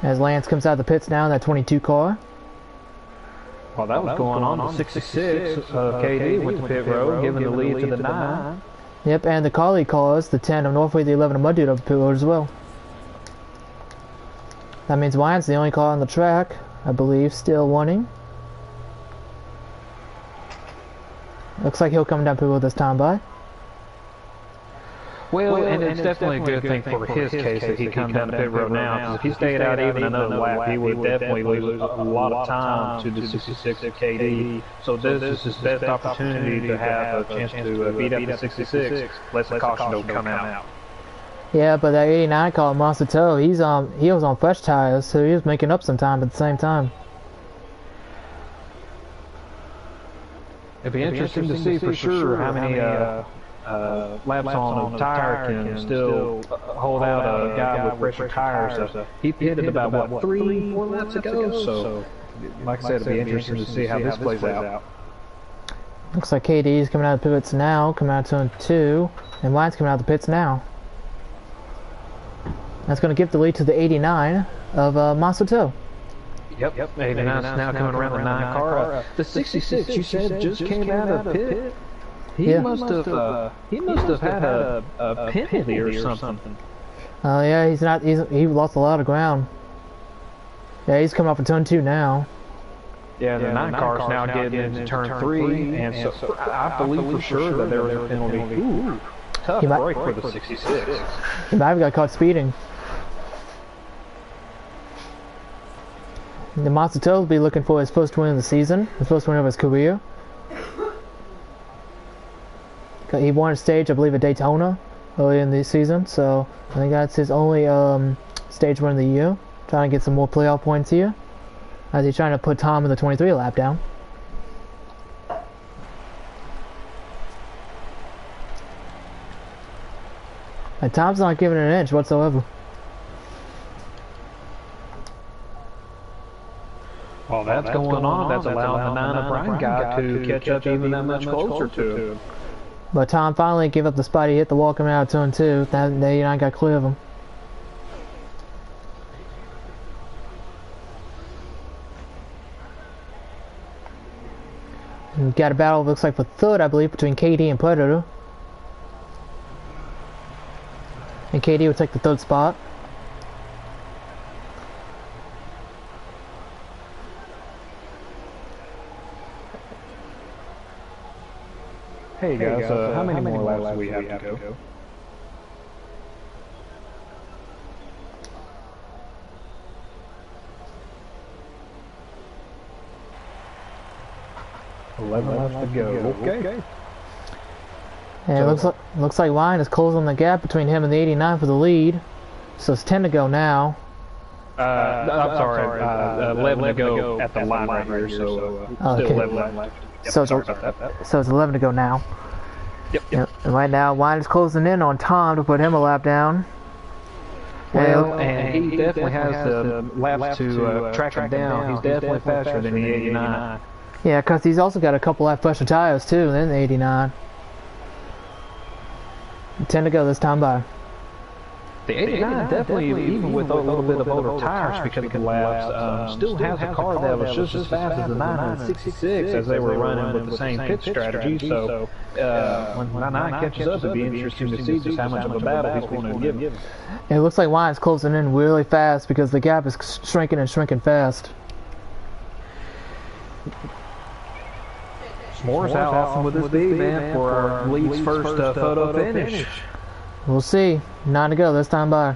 As Lance comes out of the pits now in that 22 car. Well, that was going on. The 66 KD went to pit road, giving the lead to the 9. Yep, and the colleague cars, the 10 of Northway, the 11 of Mud Dude up the pit road as well. That means Ryan's the only car on the track, I believe, still running. Looks like he'll come down pit road this time by. Well, and it's definitely a good thing for his case that he comes down the pit road now, because if he stayed out even another lap, he would definitely lose a lot of time to the 66 of KD. So this is his best opportunity to have a chance to beat up the 66, less the caution don't come out. Yeah, but that 89 car, Monster Toe, he was on fresh tires, so he was making up some time at the same time. It'd be interesting to see for sure how many laps on a tire can still hold out a guy with fresher tires. He pitted about, what, 3-4 laps ago? So, like I said, it'd be interesting to see how this plays out. Looks like KD's coming out of the pivots now, coming out to turn 2, and Wyatt's coming out of the pits now. That's going to give the lead to the 89 of Monster Toe. Yep, 89's now coming around the 9 car. The 66, you said, just came out of the pit? He must have had a penalty or something. Oh yeah, he lost a lot of ground. Yeah, he's coming off of turn 2 now. Yeah, the 9 car's now getting into turn 3, and so I believe for sure that there was a penalty. Ooh, tough break for the 66. He might have got caught speeding. The Monster Toe will be looking for his first win of the season, his first win of his career. He won a stage, I believe, at Daytona early in the season, so I think that's his only stage win of the year. Trying to get some more playoff points here, as he's trying to put Tom in the 23 lap down. And Tom's not giving it an inch whatsoever. Well, that's going on. That's allowing the 9 O'Brien guy to catch up even that much closer to him. But Tom finally gave up the spot. He hit the wall coming out of turn 2. That 89 got clear of him. And got a battle, looks like, for third, I believe, between KD and Predator. And KD would take the third spot. Hey guys, how many more laps do we have to go? Laps to go. Okay. And it looks like Ryan is closing the gap between him and the 89 for the lead. So it's 10 to go now. I'm sorry, 11 to go at the line right here, so still 11 laps. Yep, so it's 11 to go now. Yep. And right now, Wine is closing in on Tom to put him a lap down. Well, and he definitely has the laps to track him down. He's definitely faster than the 89. Yeah, because he's also got a couple lap fresher tires too than the 89. 10 to go this time by. The 89 definitely, even with a little bit of older tires because of the laps, still has a car that was just as fast as the 966 as they were running with the same pit strategy. So when 99 catches up, it'd be interesting to see just how much of a battle he's going to give. And it looks like Wine's closing in really fast because the gap is shrinking and shrinking fast. Morris, how often would this be, man, for our lead's first photo finish? We'll see. 9 to go this time by.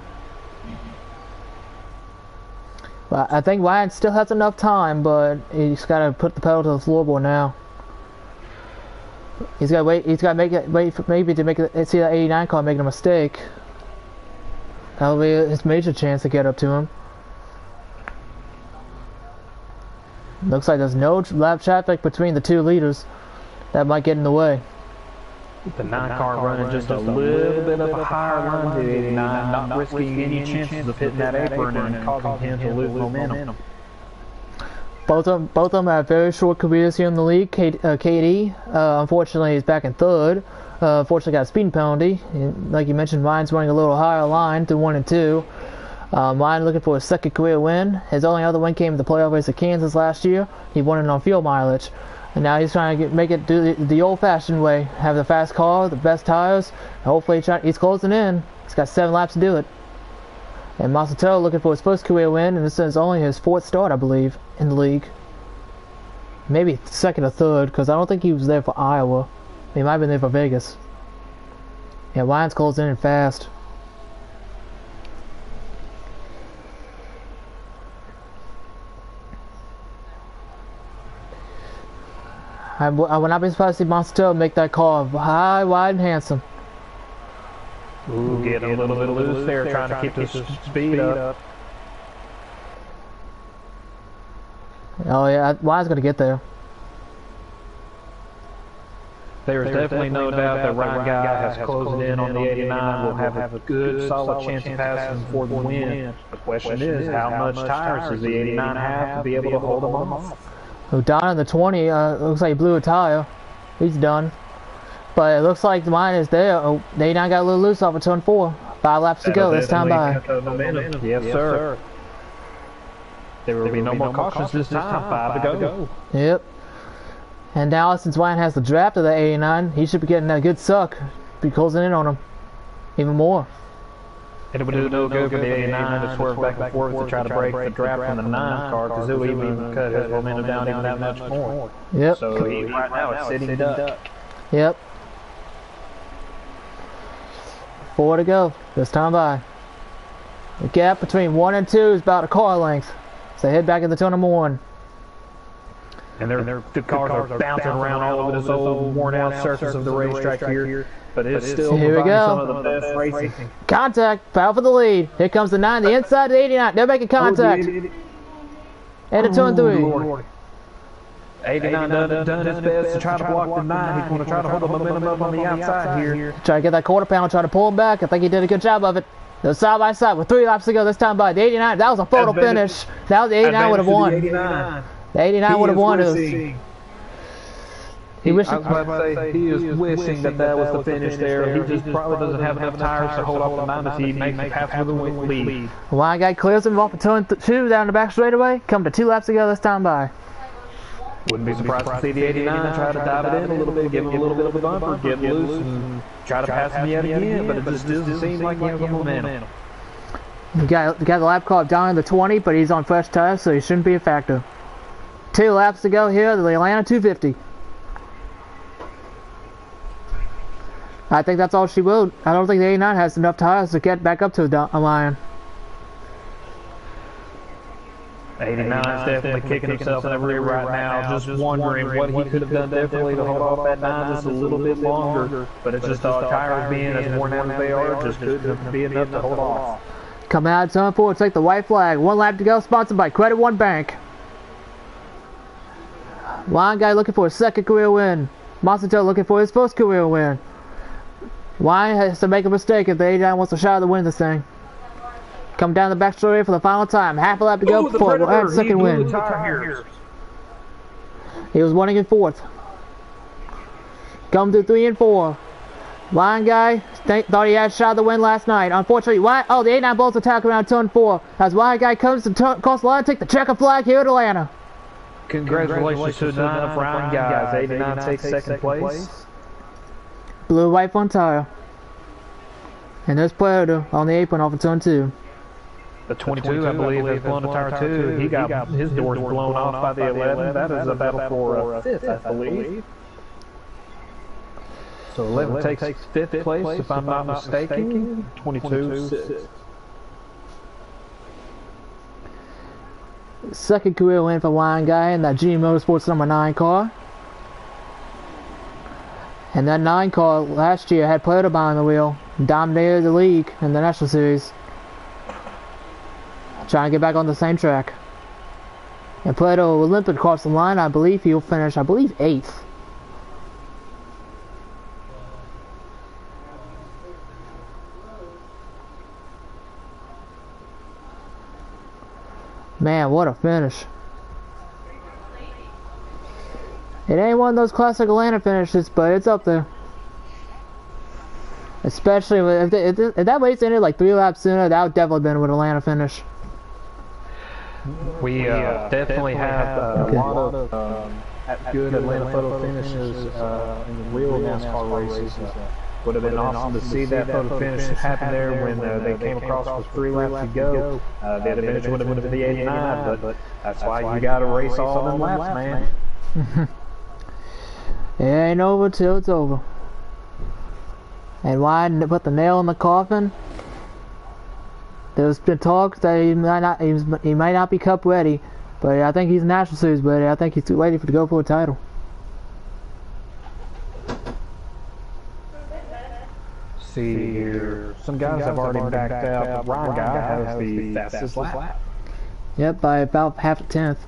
But I think Wyatt still has enough time, but he's got to put the pedal to the floorboard now. He's got to wait. He's got to wait for maybe to make it. See that 89 car making a mistake. That'll be his major chance to get up to him. Looks like there's no lap traffic between the two leaders. That might get in the way. The 9 car running just a little bit of a higher line to 89, not risking any chances of hitting that apron and causing him to lose momentum. Both of them have very short careers here in the league. KD, unfortunately, is back in third. Unfortunately, got a speeding penalty. Like you mentioned, Ryan's running a little higher line to 1 and 2. Ryan looking for his second career win. His only other win came in the playoff race at Kansas last year. He won it on field mileage. And now he's trying to make it do the old-fashioned way. Have the fast car, the best tires. Hopefully he's closing in. He's got 7 laps to do it. And Monster Toe looking for his first career win. And this is only his 4th start, I believe, in the league. Maybe 2nd or 3rd, because I don't think he was there for Iowa. He might have been there for Vegas. Yeah, Lions closing in fast. I would not be surprised to see Monster make that call high, wide, and handsome. Ooh, getting a little bit loose there, trying to keep the speed up. Oh yeah, Lions gonna get there. There's definitely no doubt that Ryan Guy has closed in on the 89. Will have a good, solid chance of passing for the win. The question is, how much tires does the 89 have to be able to hold them off? Oh, Don in the 20, looks like he blew a tire. He's done. But it looks like the mine is there. Oh, the 89 got a little loose off of turn 4. 5 laps to go this time by. Yes, sir. There will be no more cautions this time. 5 to go. Yep. And now since Ryan has the draft of the 89, he should be getting a good suck. Be closing in on him. Even more. It would do no good for the 89 to swerve back and forth to try to break the draft from the 9 car, because it would even cut his momentum down even that much more. Yep. So right now it's sitting duck. Yep. 4 to go this time by. The gap between 1 and 2 is about a car length. So head back into turn number 1. And the cars are bouncing around all over this old worn out surface of the racetrack here. But it's still here we go. Some of the best racing. Contact, foul for the lead. Here comes the 9, the inside of the 89. They're making contact. And a turn 3. 89 done his best to try to block the 9. He's going to try to hold the momentum up on the outside here. Try to get that quarter pound, try to pull him back. I think he did a good job of it. They're side by side with 3 laps to go this time by. The 89, that was a photo finish. That was the 89 would have won. The 89 would have won. He is wishing that was the finish there. He just probably doesn't have enough tires to hold off the 9 if he makes it past with the lead. Line guy clears him off of turn 2 down the back straightaway. Come to 2 laps to go this time by. Wouldn't be surprised to see the 89 try to dive it in a little bit, give him a little bit of a bumper, get loose, and try to pass him yet again, but it just doesn't seem like he has the momentum. You got the lap call down in the 20, but he's on fresh tires, so he shouldn't be a factor. 2 laps to go here, the Atlanta 250. I think that's all she will. I don't think the 89 has enough tires to get back up to a Lion. 89 is definitely kicking himself in the rear right now, just wondering what he could have done differently to hold off that 9 just a little bit longer. But it's just all tires being as worn out as they are, just couldn't be enough to hold off. Coming out of turn 4, take the white flag. 1 lap to go, sponsored by Credit One Bank. Lion guy looking for his 2nd career win. Monster looking for his 1st career win. Lion has to make a mistake if the 89 wants a shot to win this thing. Come down the back straight for the final time. Half a lap to go before the 2nd win. He was winning in 4th. Come through 3 and 4. Lion guy thought he had a shot to win last night. Unfortunately, the 89 blows attack around turn 4. As Lion guy comes to cross the line, take the checker flag here at Atlanta. Congratulations to the 9 of Ryan guys. 89 takes 2nd place. Blue white front tire. And there's Puerto on the apron off of turn 2. The 22, I believe, has blown a tire too. He got his doors blown off by the 11. That is a battle for 5th, I believe. So 11 takes 5th place, if I'm not mistaken. 22, 6th. 2nd career win for Lion Guy in that G Motorsports number 9 car. And that 9 car last year had Puerto behind the wheel. Dominated the league in the National Series. Trying to get back on the same track. And Puerto will limp across the line. I believe he'll finish, 8th. Man, what a finish. It ain't one of those classic Atlanta finishes, but it's up there. Especially if that race ended like 3 laps sooner, that would definitely been an Atlanta finish. We definitely have a lot of good Atlanta photo finishes in the real NASCAR races. Would have been awesome to see that photo finish happen there when they came across with 3 laps to go. That eventually would have been the 89, but that's why you got to race all them laps, man. It ain't over till it's over. And why didn't they put the nail in the coffin? There's been talk that he might not be Cup ready, but I think he's National Series ready. I think he's ready to go for a title. See here, some guys have already backed out. Ryan Guy has the fastest lap. Yep, by about half a tenth.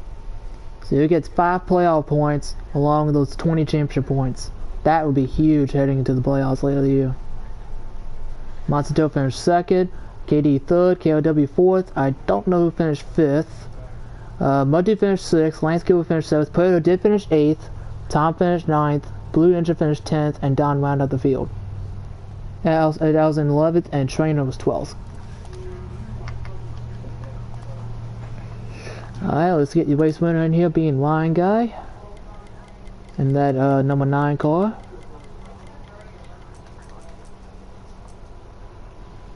So he gets 5 playoff points along with those 20 championship points. That would be huge heading into the playoffs later in the year. Monsanto finished 2nd, KD 3rd, KOW 4th. I don't know who finished 5th. Muddy finished 6th, Lance Gilbert finished 7th, Puerto did finish 8th, Tom finished 9th, Blue Ninja finished 10th, and Don wound out the field. I was in 11th, and Trainer was 12th. Alright, let's get your race winner in here, being Lion Guy. And that number 9 car.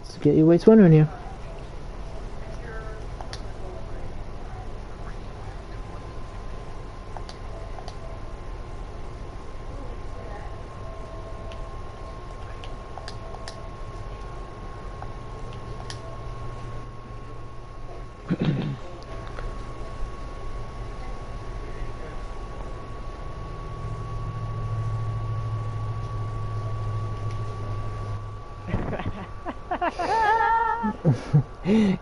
Let's get your race winner in here.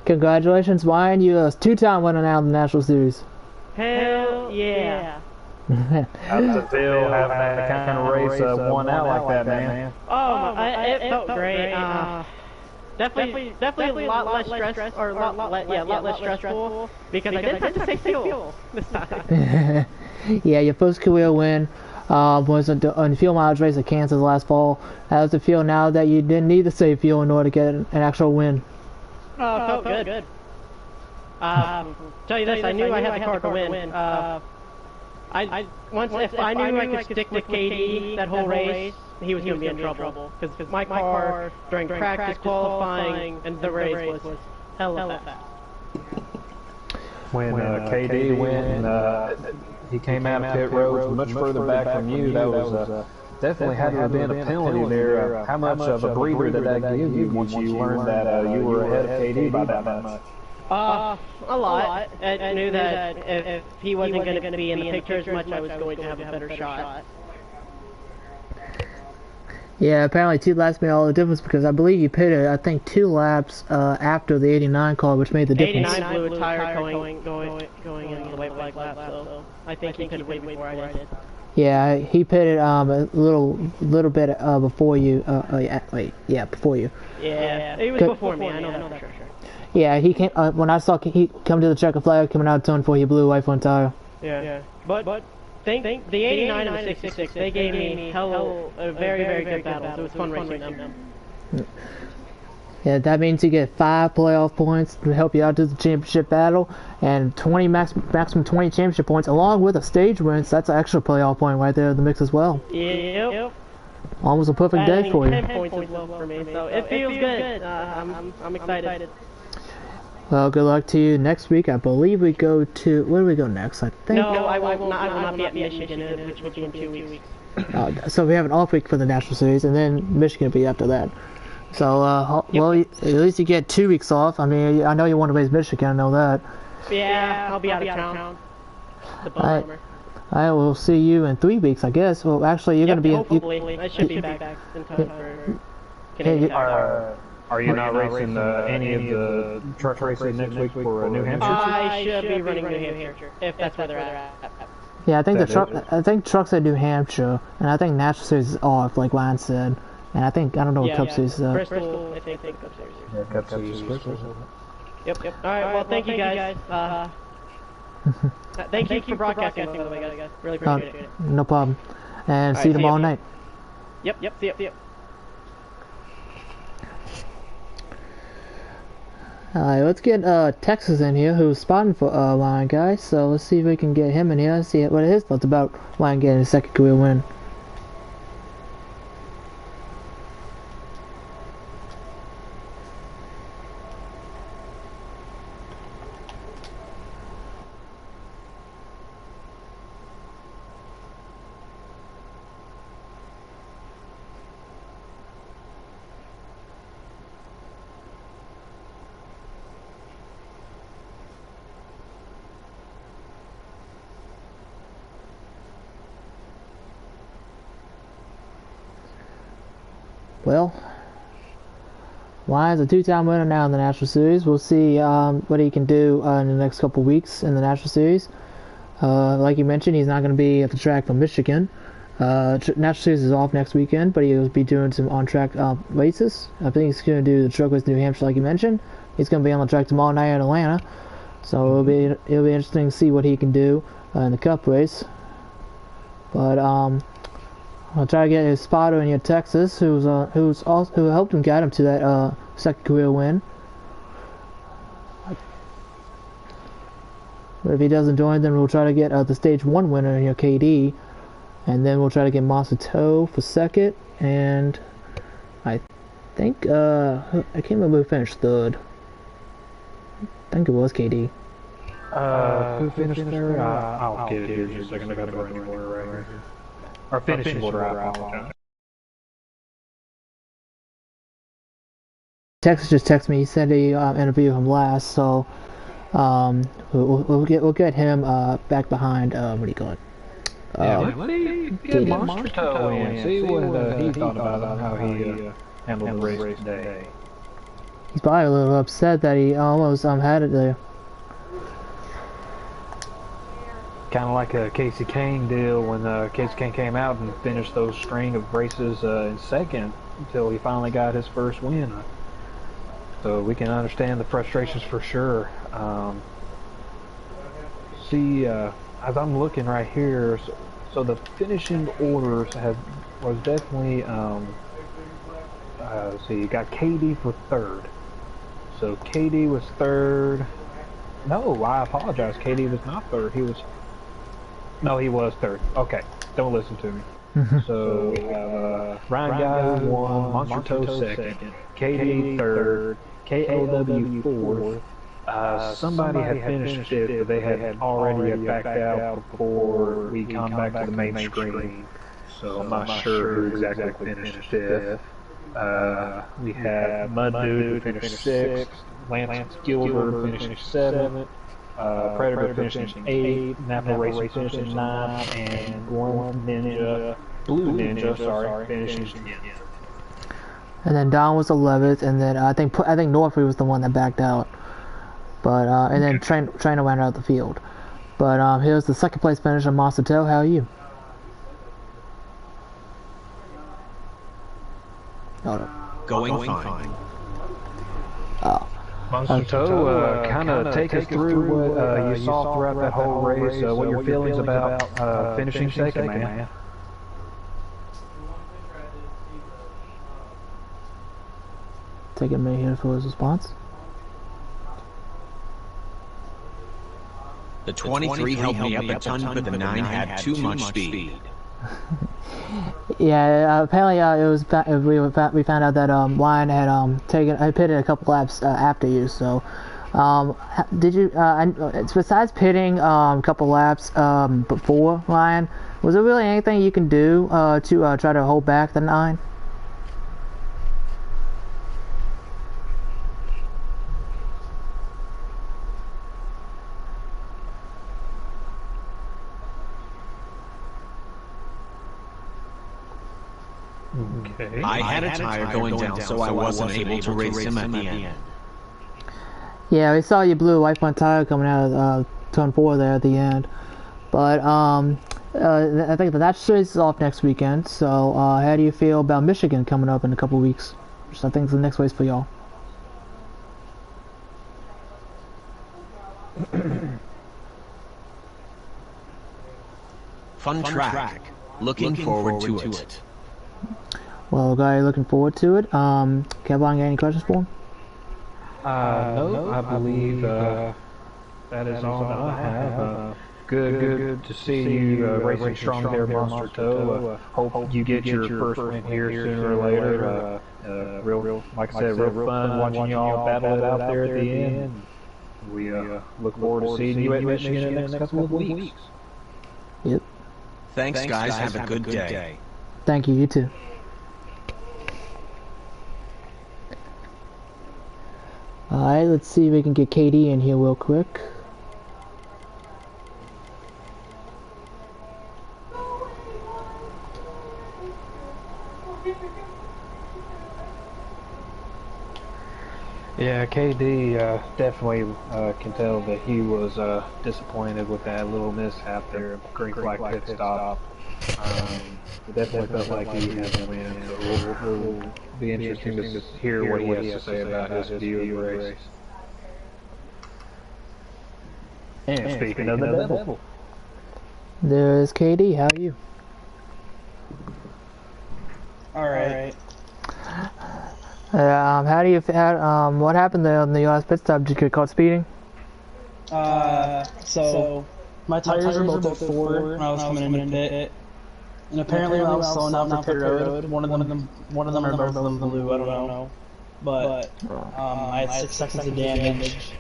Congratulations, Ryan. You're a 2-time winner now in the National Series. Hell yeah. How's it feel having that kind of race won out like that, man? It felt great. Definitely a lot less stress, or a lot less stressful, because I didn't have to save fuel this time. Yeah, your first career win was on the fuel mileage race at Kansas last fall. How does it feel now that you didn't need to save fuel in order to get an actual win? Oh, felt good. Tell you this, I knew I had the car to win. If I knew I could stick with KD that whole race, he was going to be in trouble. Because my car, during practice, qualifying, and the race was hella fast. When KD went, he came out of pit road much further back from you. That was definitely had to have been a penalty there. How much of a breather did that give you once you learned that you were ahead of KD by that much? A lot. I knew that if he wasn't going to be in the picture as much, I was going to have a better shot. Yeah, apparently 2 laps made all the difference because I believe you pitted, I think, 2 laps after the 89 car, which made the difference. 89 blew a tire going into the white flag lap, so I think he could have way before I did. Yeah, he pitted a little bit before you. Before you. Yeah, he was before me. I know that for sure. Yeah, he came when I saw he come to the checkered flag coming out of turn 4. He blew away front tire. Yeah. But think the 89 and the 66, they gave me a very, very good battles. It was fun racing them. Yeah, that means you get 5 playoff points to help you out to the championship battle, and 20 maximum 20 championship points, along with a stage win. So that's an extra playoff point right there in the mix as well. Yep. Almost a perfect day for you. 10 points as well for me, so it feels good. I'm excited. Well, good luck to you. Next week, I believe we go to... Where do we go next? I think... No, I will not be at Michigan, which will be in 2 weeks. So we have an off week for the National Series, and then Michigan will be after that. So, well, at least you get 2 weeks off. I mean, I know you want to raise Michigan, I know that. Yeah, I'll be out of town. The bummer. Alright, we'll see you in 3 weeks, I guess. Well, actually, you're going to be... Hopefully. I should be back in time for Canadian. Are you not racing any of the truck races next week for New Hampshire? I should be running New Hampshire, if that's where they're at. Yeah, I think trucks at New Hampshire, and I think National Series is off, like Ryan said. And I don't know what Cup Series is. Bristol, I think Cup Series. Yeah, Cup Series is Bristol. Yep. Alright, well, thank you guys. Thank you for broadcasting, by the way, guys. Really appreciate it. No problem. And see you tomorrow night. Yep. See ya. Alright, let's get Texas in here, who's spotting for Lion Guy. So let's see if we can get him in here and see what his thoughts about Lion getting his 2nd career win. well, Lyon's a two-time winner now in the National Series. We'll see what he can do in the next couple weeks in the National Series. Like you mentioned, he's not going to be at the track from Michigan. National Series is off next weekend, but he'll be doing some on-track races. I think he's going to do the truck race in New Hampshire, like you mentioned. He's going to be on the track tomorrow night in Atlanta, so it'll be interesting to see what he can do in the Cup race. But I'll try to get his spotter in Texas, who helped him get him to that second career win. But if he doesn't join, then we'll try to get the stage 1 winner in KD. And then we'll try to get Monster Toe for second, and I think I can't remember who finished third. I think it was KD. Who finished third? I'll get it here in just a second. I gotta go anywhere right here. Or finishing order, I apologize. Texas just texted me. He said he interviewed him last, so we'll get him back behind what do you call it? Let's get Monster Toe in. See what he thought about how he handled the race today. He's probably a little upset that he almost had it there. Kind of like a Casey Kane deal when Casey Kane came out and finished those string of races in second until he finally got his first win. So we can understand the frustrations for sure. As I'm looking right here, so the finishing orders was definitely you got KD for third. So KD was third. No, I apologize. KD was not third. He was third. Okay, don't listen to me. So we have Ryan Guy won, Monster Toe second, KD third, KOW fourth. Somebody had finished fifth, but they had already backed out before we come back to the main screen. So I'm not sure who exactly finished fifth. We have Mud Dude who finished sixth, Lance Gilbert finishing seventh, Predator finishing eighth, Napa Racing finishing ninth, and Blue Ninja, finishing 10th. And then Don was 11th, and then I think Norfrey was the one that backed out. But and then Trainer went out the field. But here's the second place finish of Monster Toe. How are you? Going fine. Monster Toe, kind of take us through what you saw throughout that whole race, what your feelings about finishing second, man. Take a minute here for his response. The 23 helped me up a ton, but the 9 had too much speed. Yeah, apparently it was we found out that Lion had pitted a couple laps after you. So, did you? Besides pitting a couple laps before Lion, was there really anything you can do to try to hold back the 9? Okay. I had a tire going down, so I wasn't able to race him at the end. Yeah, we saw you blew a white front tire coming out of turn 4 there at the end. But I think the National Series is off next weekend. So how do you feel about Michigan coming up in a couple weeks? Which I think is the next race for y'all. Fun track. Looking forward to it. Well, guys, looking forward to it. Kevin, got any questions for him? No, I believe that is all that I have. Good to see you racing strong there, Monster Toe. Hope you get your first win here sooner or later. Real, like I said, real fun watching y'all battle it out there at the end. We look forward to seeing you at Michigan in the next couple of weeks. Yep. Thanks, guys. Have a good day. Thank you. You too. Alright, let's see if we can get KD in here real quick. Yeah, KD definitely can tell that he was disappointed with that little mishap there. Green flag pit stop. It definitely felt like he had the win, so we'll be interesting to hear what he has to say about his view of the race. And speaking of the devil, there's KD. How are you? Alright. How do you? What happened there on the last pit stop? Did you get caught speeding? So my tires were both at 4 when I was coming in the pit, and apparently when I was slowing down for pit road, one of them or both of them blew. I don't know, but I had 6 seconds of damage,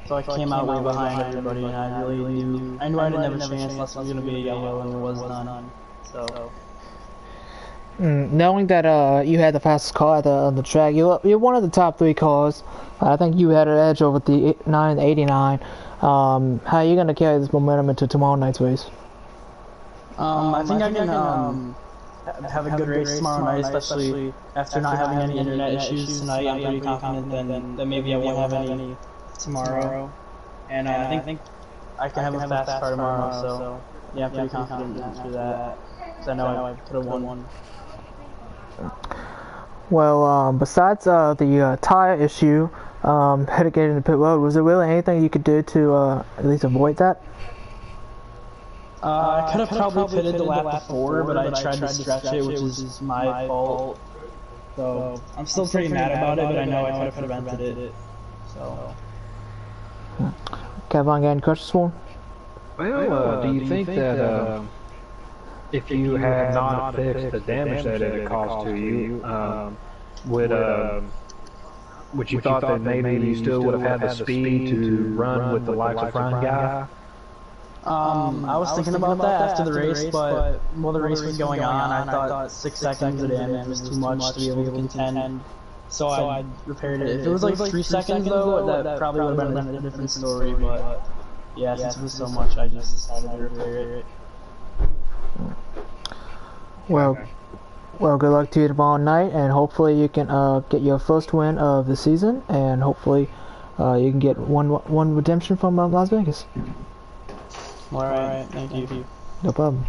so I came out way behind everybody, and I really knew I didn't have a chance unless it was gonna be a yellow, and there was none. So. Knowing that you had the fastest car on the track, you're one of the top 3 cars. I think you had an edge over the 9 and 89. How are you going to carry this momentum into tomorrow night's race? I think I can have a good race tomorrow night, especially after not having any internet issues tonight. I'm pretty confident that maybe I won't have any tomorrow. And I think I can have a fast car tomorrow, so yeah, I'm pretty confident after that. Because I know I could have won. Well, besides the tire issue heading into the pit road, was there really anything you could do to at least avoid that? I could have probably pitted the lap before, but I tried to stretch it, which is my fault. So I'm still pretty mad about it, but I know I could have prevented it. So. Kevin, got any questions for him? Well, do you think that if you had not fixed the damage that it caused to you, would you thought that maybe you still would have had the speed to run with the likes of Ryan Guy? I was thinking about that after the race, but while the race was going on, I thought 6 seconds of damage was too much to be able to contend. So I repaired it. If it was like 3 seconds though, that probably would have been a different story. But yeah, since it was so much, I just decided to repair it. Well, good luck to you tomorrow night, and hopefully you can get your first win of the season, and hopefully you can get one redemption from Las Vegas. Alright, thank you. No problem.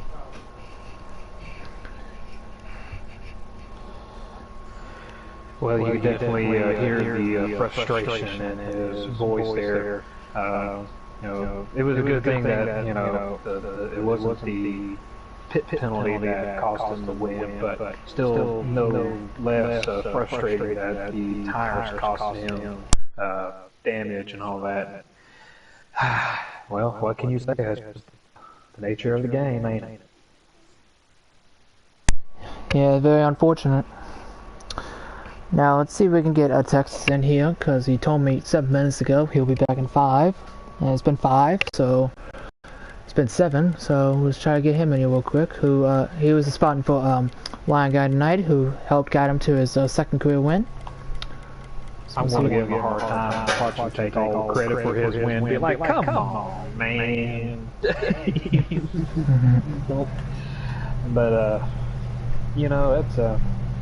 Well, you can definitely hear the frustration in his voice there. It was a good thing that it wasn't the pit penalty that cost him the win, but still no less frustrating that the tires cost him damage and all that. Well, what can you say? That's the nature of the game, ain't it? Yeah, very unfortunate. Now let's see if we can get Texas in here, because he told me 7 minutes ago he'll be back in 5, and it's been 5, so it's been 7. So let's try to get him in here real quick. He was spotting for Lion Guy tonight, who helped guide him to his second career win. I'm going to give him a hard time. Watch him take all the credit for his win. Be like, come on, man. But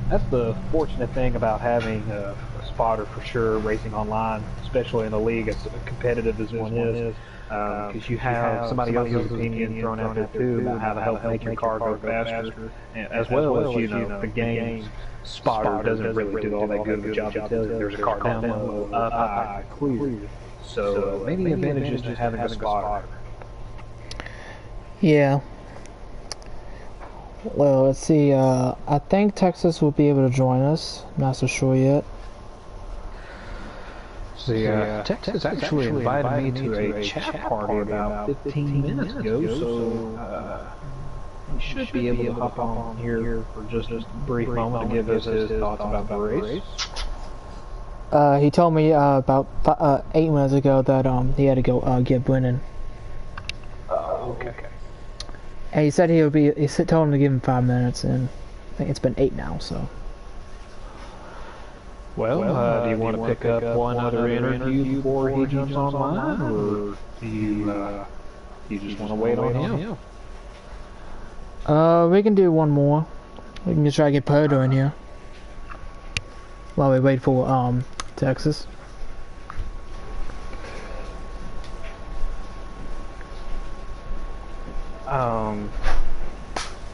that's the fortunate thing about having a spotter for sure racing online, especially in a league as competitive as one is, because you have somebody else's opinion thrown out there too about how to help make your car go faster, and as well as the game's spotter doesn't really do all that good of a job to tell you there's a car down low, up high, clear. So maybe the advantage is just having a spotter. Yeah. Well, let's see. I think Texas will be able to join us. Not so sure yet. See, Texas actually invited me to a chat party about 15 minutes ago, so he should be able to hop on here for just a brief moment to give us his thoughts about the race. He told me about 8 minutes ago that he had to go get winning. Okay. And he said he told him to give him 5 minutes, and I think it's been 8 now, so. Well, do you want to pick up one other interview before he jumps online, or do you just want to wait on him? We can do one more. We can just try to get Purdo in here while we wait for Texas.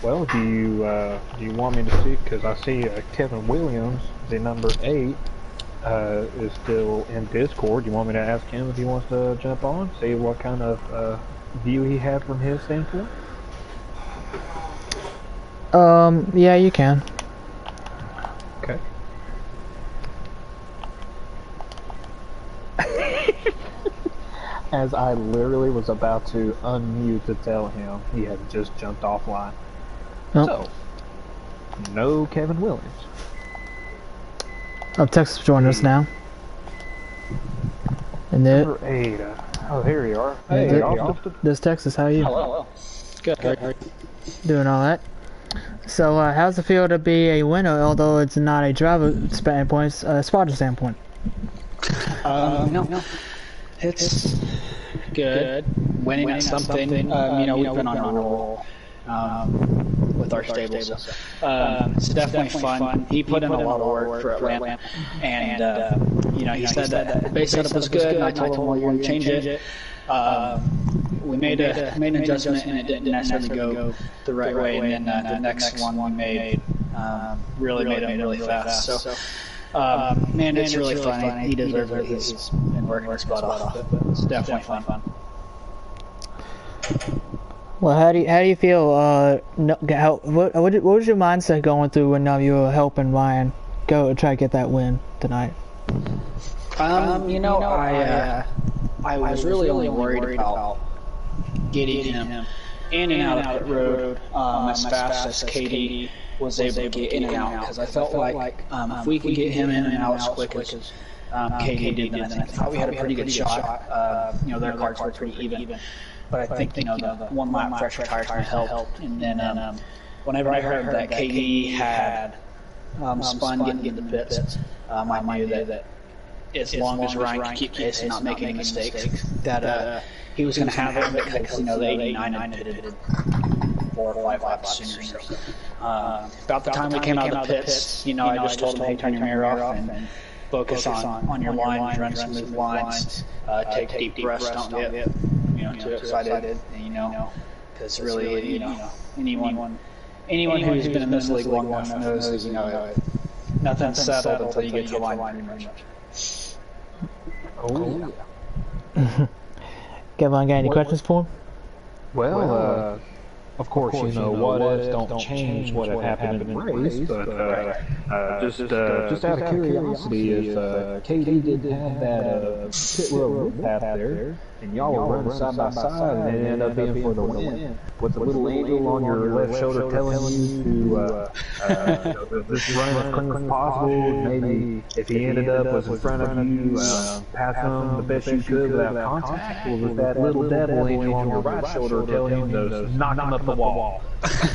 Well, do you want me to see? Because I see Kevin Williams, the number 8, is still in Discord. You want me to ask him if he wants to jump on, see what kind of view he had from his standpoint? Yeah, you can. Okay. As I literally was about to unmute to tell him, he had just jumped offline. Nope. So, no Kevin Williams. Oh, Texas joined us now. And there, Number 8. Oh, here you are. Hey, Hey, Austin. There's Texas. How are you? Hello. Good. Doing all that. So, how's it feel to be a winner, although it's not a driver standpoint, spotter standpoint? No. It's good. Winning at something. We've been on a roll with our stables. It's definitely fun. He put in a lot of work for Atlanta, and he said that the base setup was good, and I told him, well, you're going to change it. We made an adjustment, and it didn't necessarily go the right way, and then the next one we made really made him really fast. So. Man, it's really fun. He deserves it. He's been working his butt off. It's definitely fun. Well, how do you feel? What was your mindset going through when you were helping Ryan go try to get that win tonight? I was really only worried about getting him in and out of pit road as fast as KD was able to get in and out, because I felt like if we could get him in and out as quick as KD did, then I thought we had a pretty good shot. Their cars were pretty even. But I think, the one lap fresher tires might help. And then whenever I heard that KD had spun getting into the pits, I knew that as long as Ryan could keep pace and not make any mistakes, that he was going to have it, because, the 89 had pitted 4 or 5 laps sooner. So, about the time we came out of the pits, I just told him, hey, turn your mirror off and focus on your lines, run smooth lines, take deep breaths, don't get too excited, because really, anyone who's been in this league long enough knows that, nothing's settled until you get to the line pretty much. Oh, yeah. Kevin, got any questions for him? Well, of course, what ifs don't change what had happened in the race, but just out of curiosity, if KD didn't have that pit road path there, and y'all were running side by side, and it ended up being for the win, with the little angel on your left shoulder telling you to just run as clean as possible, maybe if he ended up was in front of you, pass him the best you could without contact, or was that little devil angel on your right shoulder telling you to knock him up the wall?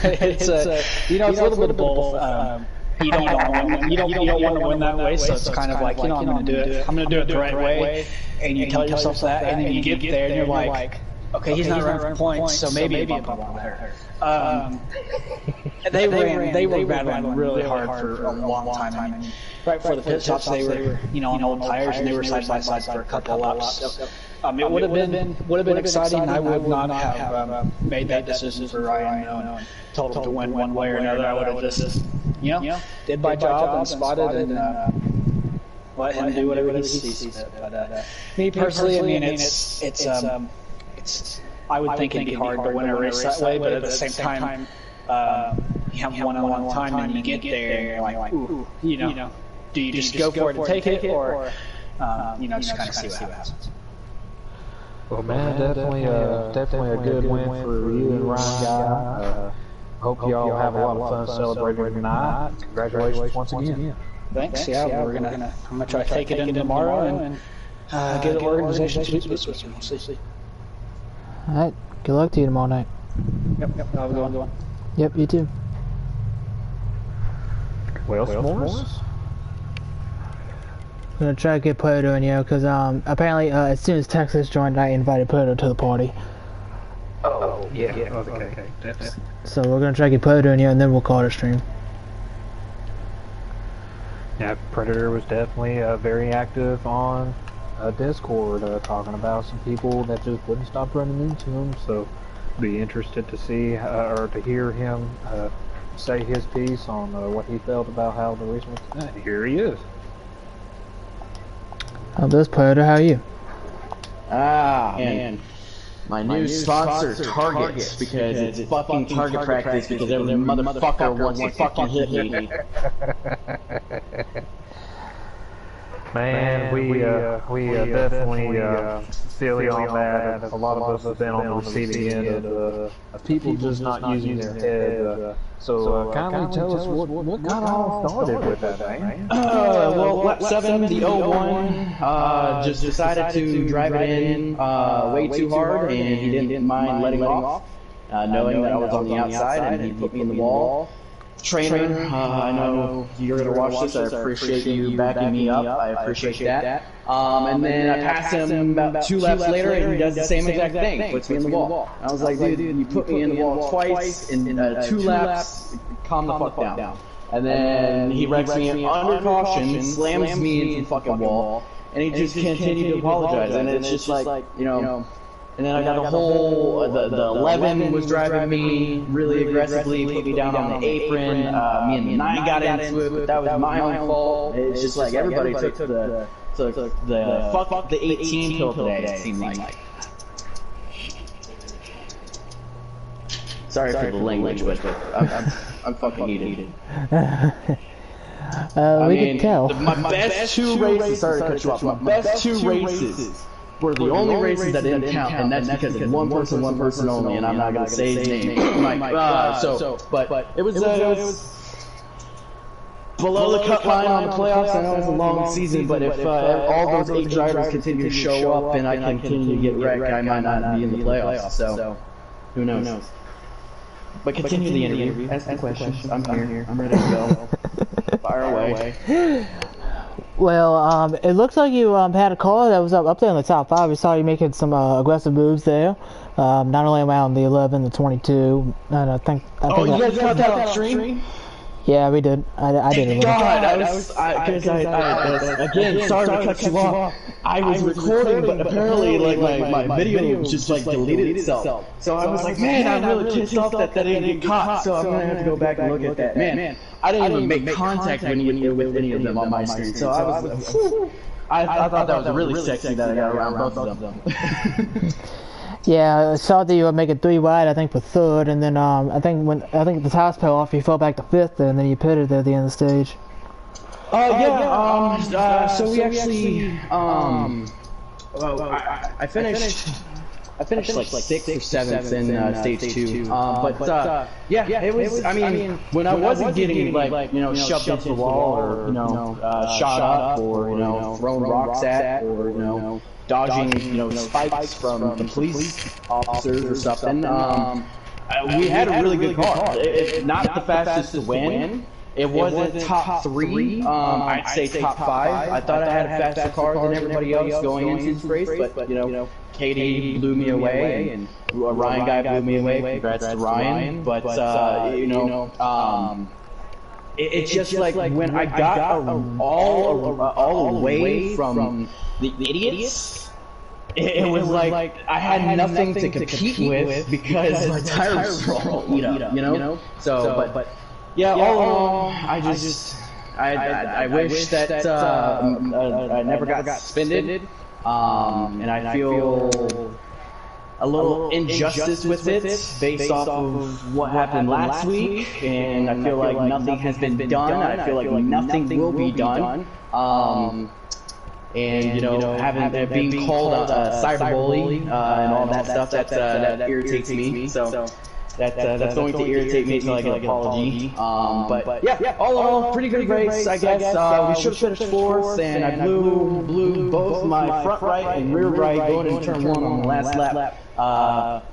It's a little bit of both. You don't want to win that way, so it's kind of like, I'm going to do it. I'm going to do it the right way, and you tell yourself that, and then you get there, and you're like, okay, he's not running for points, so maybe a bump on there. They were battling really hard for a long time. I mean, right before the pit stops, they were on old tires, and they were side by side for a couple of laps. So, it would have been exciting. I would not have made that decision for Ryan, and told him to win one way or another. I would have just, did my job and spotted and let him do whatever he sees fit. But me personally, I mean, it's I would think it'd be hard to win a race that way, but at the same time, you have one-on-one time, and you get there, and you're like, ooh, do you just go for it and take it, or just kind of see what happens. Well, man, definitely a good win for you and Ryan Guy. Hope y'all have a lot of fun celebrating tonight. Congratulations once again. Thanks. Yeah, I'm gonna try to take it in tomorrow and get the organization to do this with me. We'll see. All right. Good luck to you tomorrow night. Yep. Have a good one. Yep. You too. Well, s'mores. I'm gonna try to get Puerto in here because apparently as soon as Texas joined, I invited Puerto to the party. Oh yeah. Okay. So we're gonna try to get Puerto in here, and then we'll call it a stream. Yeah, Predator was definitely very active on Discord, talking about some people that just wouldn't stop running into him. So be interested to see or to hear him say his piece on what he felt about how the race was. Here he is. I'm this Predator, how are you? Ah, man. My new sponsor, Target, because it's fucking Target practice because every motherfucker wants to fucking hit me. Man, we definitely feel you on that. A lot of us have been on the receiving end of people just not using their head. So kindly tell us what got all started with that, man? Well, lap 7, the 01, just decided to drive it in way too hard, and he didn't mind letting off, knowing that I was on the outside, and he put me in the wall. Trainer, I know you're going to watch this. I appreciate you backing me up. I appreciate that. And then I pass him about 2 laps later, and he does the same exact thing. Puts me in the wall. I was like, dude, you put me in the wall twice in 2 laps. Calm the fuck down. And then he wrecks me under caution, slams me into the fucking wall, and he just continued to apologize. And it's just like, you know. And then I got the whole, the 11 was driving me really aggressively, put me down on the apron. Me and the 9 got into it, but that was my own fault. It's just like everybody took the fuck the 18 pill today, it seemed like. Sorry for the language, but I'm fucking heated. We can tell. My best 2 races, sorry to cut you off, my best 2 races were the only races that didn't count, and that's because it's one person only, and I'm not going to say his name. But it was below the cut line on the playoffs. I know it's a long season, but if all those 8 drivers continue to show up and I continue to get wrecked, I might not be in the playoffs, so who knows. But continue the interview, ask the questions, I'm here, I'm ready to go. Fire away. Well, it looks like you had a car that was up there in the top 5. We saw you making some aggressive moves there. Not only around the 11, the 22, and I think. Oh, you guys got that on stream? Yeah, we did. I did it. God, again, sorry to cut you off. I was recording, but apparently, like my video just deleted itself. So I was like, man, I'm really pissed off that didn't get caught. So I'm gonna have to go back and look at that. Man, I didn't even make contact with any of them on my screen. So I was, I thought that was really sexy that I got around both of them. Yeah, I saw that you were making 3 wide, I think, for 3rd, and then I think the tires fell off, you fell back to 5th, and then you pitted there at the end of the stage. So we actually, I finished like 6th or 7th in stage 2. Yeah, it was. I mean, when I wasn't getting shoved into the wall or shot up or thrown rocks at or dodging spikes from the police officers or something, we had a really good car. Not the fastest to win. It wasn't top 3. I'd say top 5. I thought I had a faster car than everybody else going into this race, but Katie blew me away, and Ryan guy blew me away. Congrats to Ryan. But it's just like when I got all away from the idiots. It was like I had nothing to compete with because my tires were all eat up, So, but yeah, all in all, I wish that I never got suspended, and I feel a little injustice with it based off of what happened last week, and I feel like nothing has been done. I feel like nothing will be done. And having being called a cyberbully and all that stuff that irritates me. So that's going to irritate me until I get an apology. But yeah, all in all, pretty good race, I guess. We should have finished 4th, and I blew both my front right and rear right going into turn 1 on the last lap,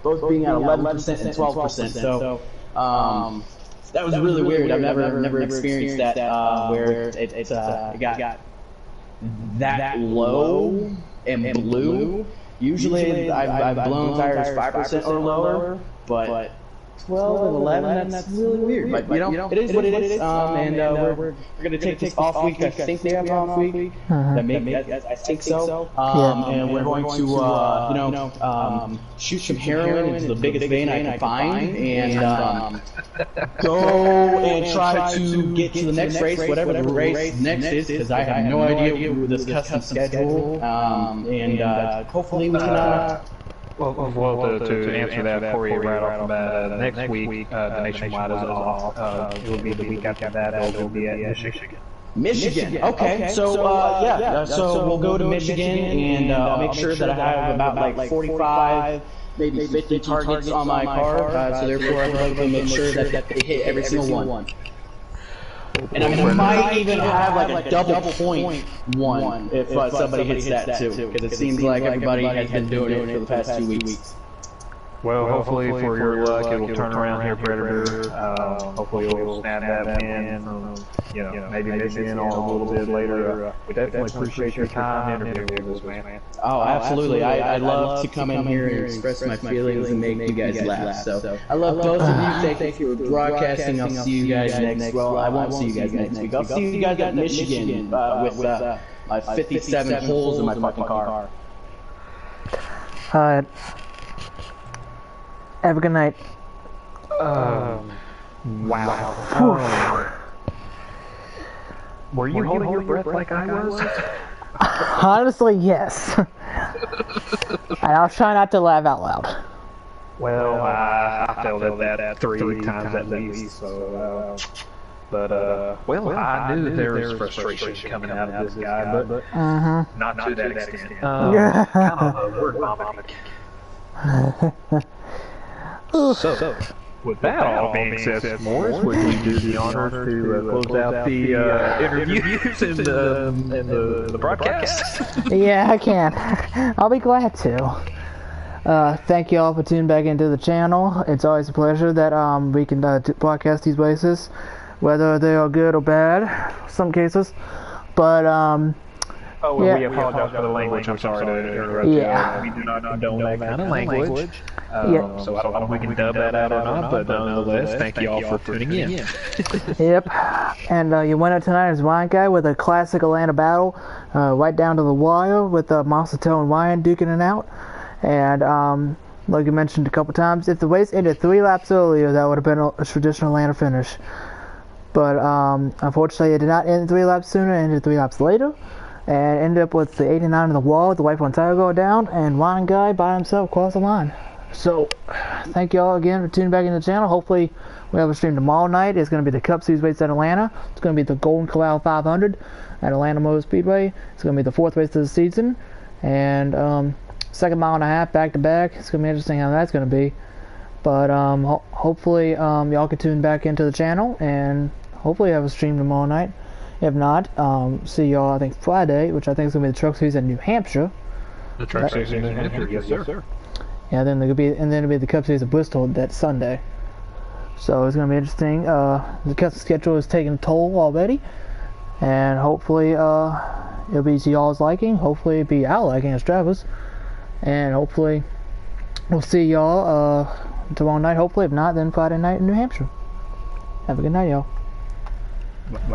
both being at 11% and 12%. So that was really weird. I've never experienced that where it got that low and blue. Usually I've blown tires 5% or lower, but 12 and 11, that's really weird. But, you know, it is what it is. And we're going to take this off week. I think they have an off week. I think so. And we're going to, shoot some heroin into the biggest vein I can find. And go and try to get to the next race, whatever the race next is, because I have no idea this custom schedule. And hopefully we can... Well, to answer that for you right off the bat, next week, the nationwide is off. It will be the week after that, it will be at Michigan. Michigan. Okay. So so we'll go to Michigan, and I'll make sure that I have about like 45, maybe 50 targets on my car. So therefore, I'd like to make sure that they hit every single one. And I might even have like a double point one if somebody hits that too, because it seems like everybody has been doing it for the past 2 weeks. Well, hopefully for your luck, it will turn around here, Predator. Hopefully we'll snap that win from, maybe Michigan or a little bit later. We definitely appreciate your time interviewing with us, man. Oh, absolutely. I love to come in here and express my feelings and make you guys laugh. So I love both of you. Thank you for broadcasting. I'll see you guys next. Well, I won't see you guys next week. I'll see you guys at Michigan with my 57 holes in my fucking car. Have a good night. Wow. Were you holding your breath like I was? Honestly, yes. And I'll try not to laugh out loud. Well, I felt that 3 times at least, so... well, I knew there was frustration coming out of this guy, but not to that extent. Kind of a word vomit. So, with that all being said, Morris, would you do the honor to close out the interviews and the broadcast? Yeah, I can. I'll be glad to. Thank you all for tuning back into the channel. It's always a pleasure that we can broadcast these races, whether they are good or bad, some cases. But we apologize for the language. I'm sorry to interrupt you. We do not condone that kind of language. So I don't know if we can dub that out or not, but nonetheless, thank you all for tuning in. Yep. And your winner tonight is Ryan Guy with a classic Atlanta battle, right down to the wire, with Monster Toe and Ryan duking it out. And like you mentioned a couple times, if the race ended 3 laps earlier, that would have been a traditional Atlanta finish. But unfortunately, it did not end 3 laps sooner, it ended 3 laps later. And ended up with the 89 in the wall, the white front tire go down, and Ryan Guy by himself crossed the line. So, thank you all again for tuning back in the channel. Hopefully, we have a stream tomorrow night. It's going to be the Cup Series race at Atlanta. It's going to be the Golden Corral 500 at Atlanta Motor Speedway. It's going to be the 4th race of the season. And second mile and a half back to back. It's going to be interesting how that's going to be. But hopefully, y'all can tune back into the channel and hopefully have a stream tomorrow night. If not, see y'all, I think, Friday, which I think is going to be the Truck Series in New Hampshire. The Truck Series in New Hampshire, yes, sir. Yeah, then it'll be the Cup Series of Bristol that Sunday. So it's going to be interesting. The custom schedule is taking a toll already. And hopefully, it'll be to y'all's liking. Hopefully, it'll be our liking as drivers. And hopefully, we'll see y'all tomorrow night. Hopefully, if not, then Friday night in New Hampshire. Have a good night, y'all. Later.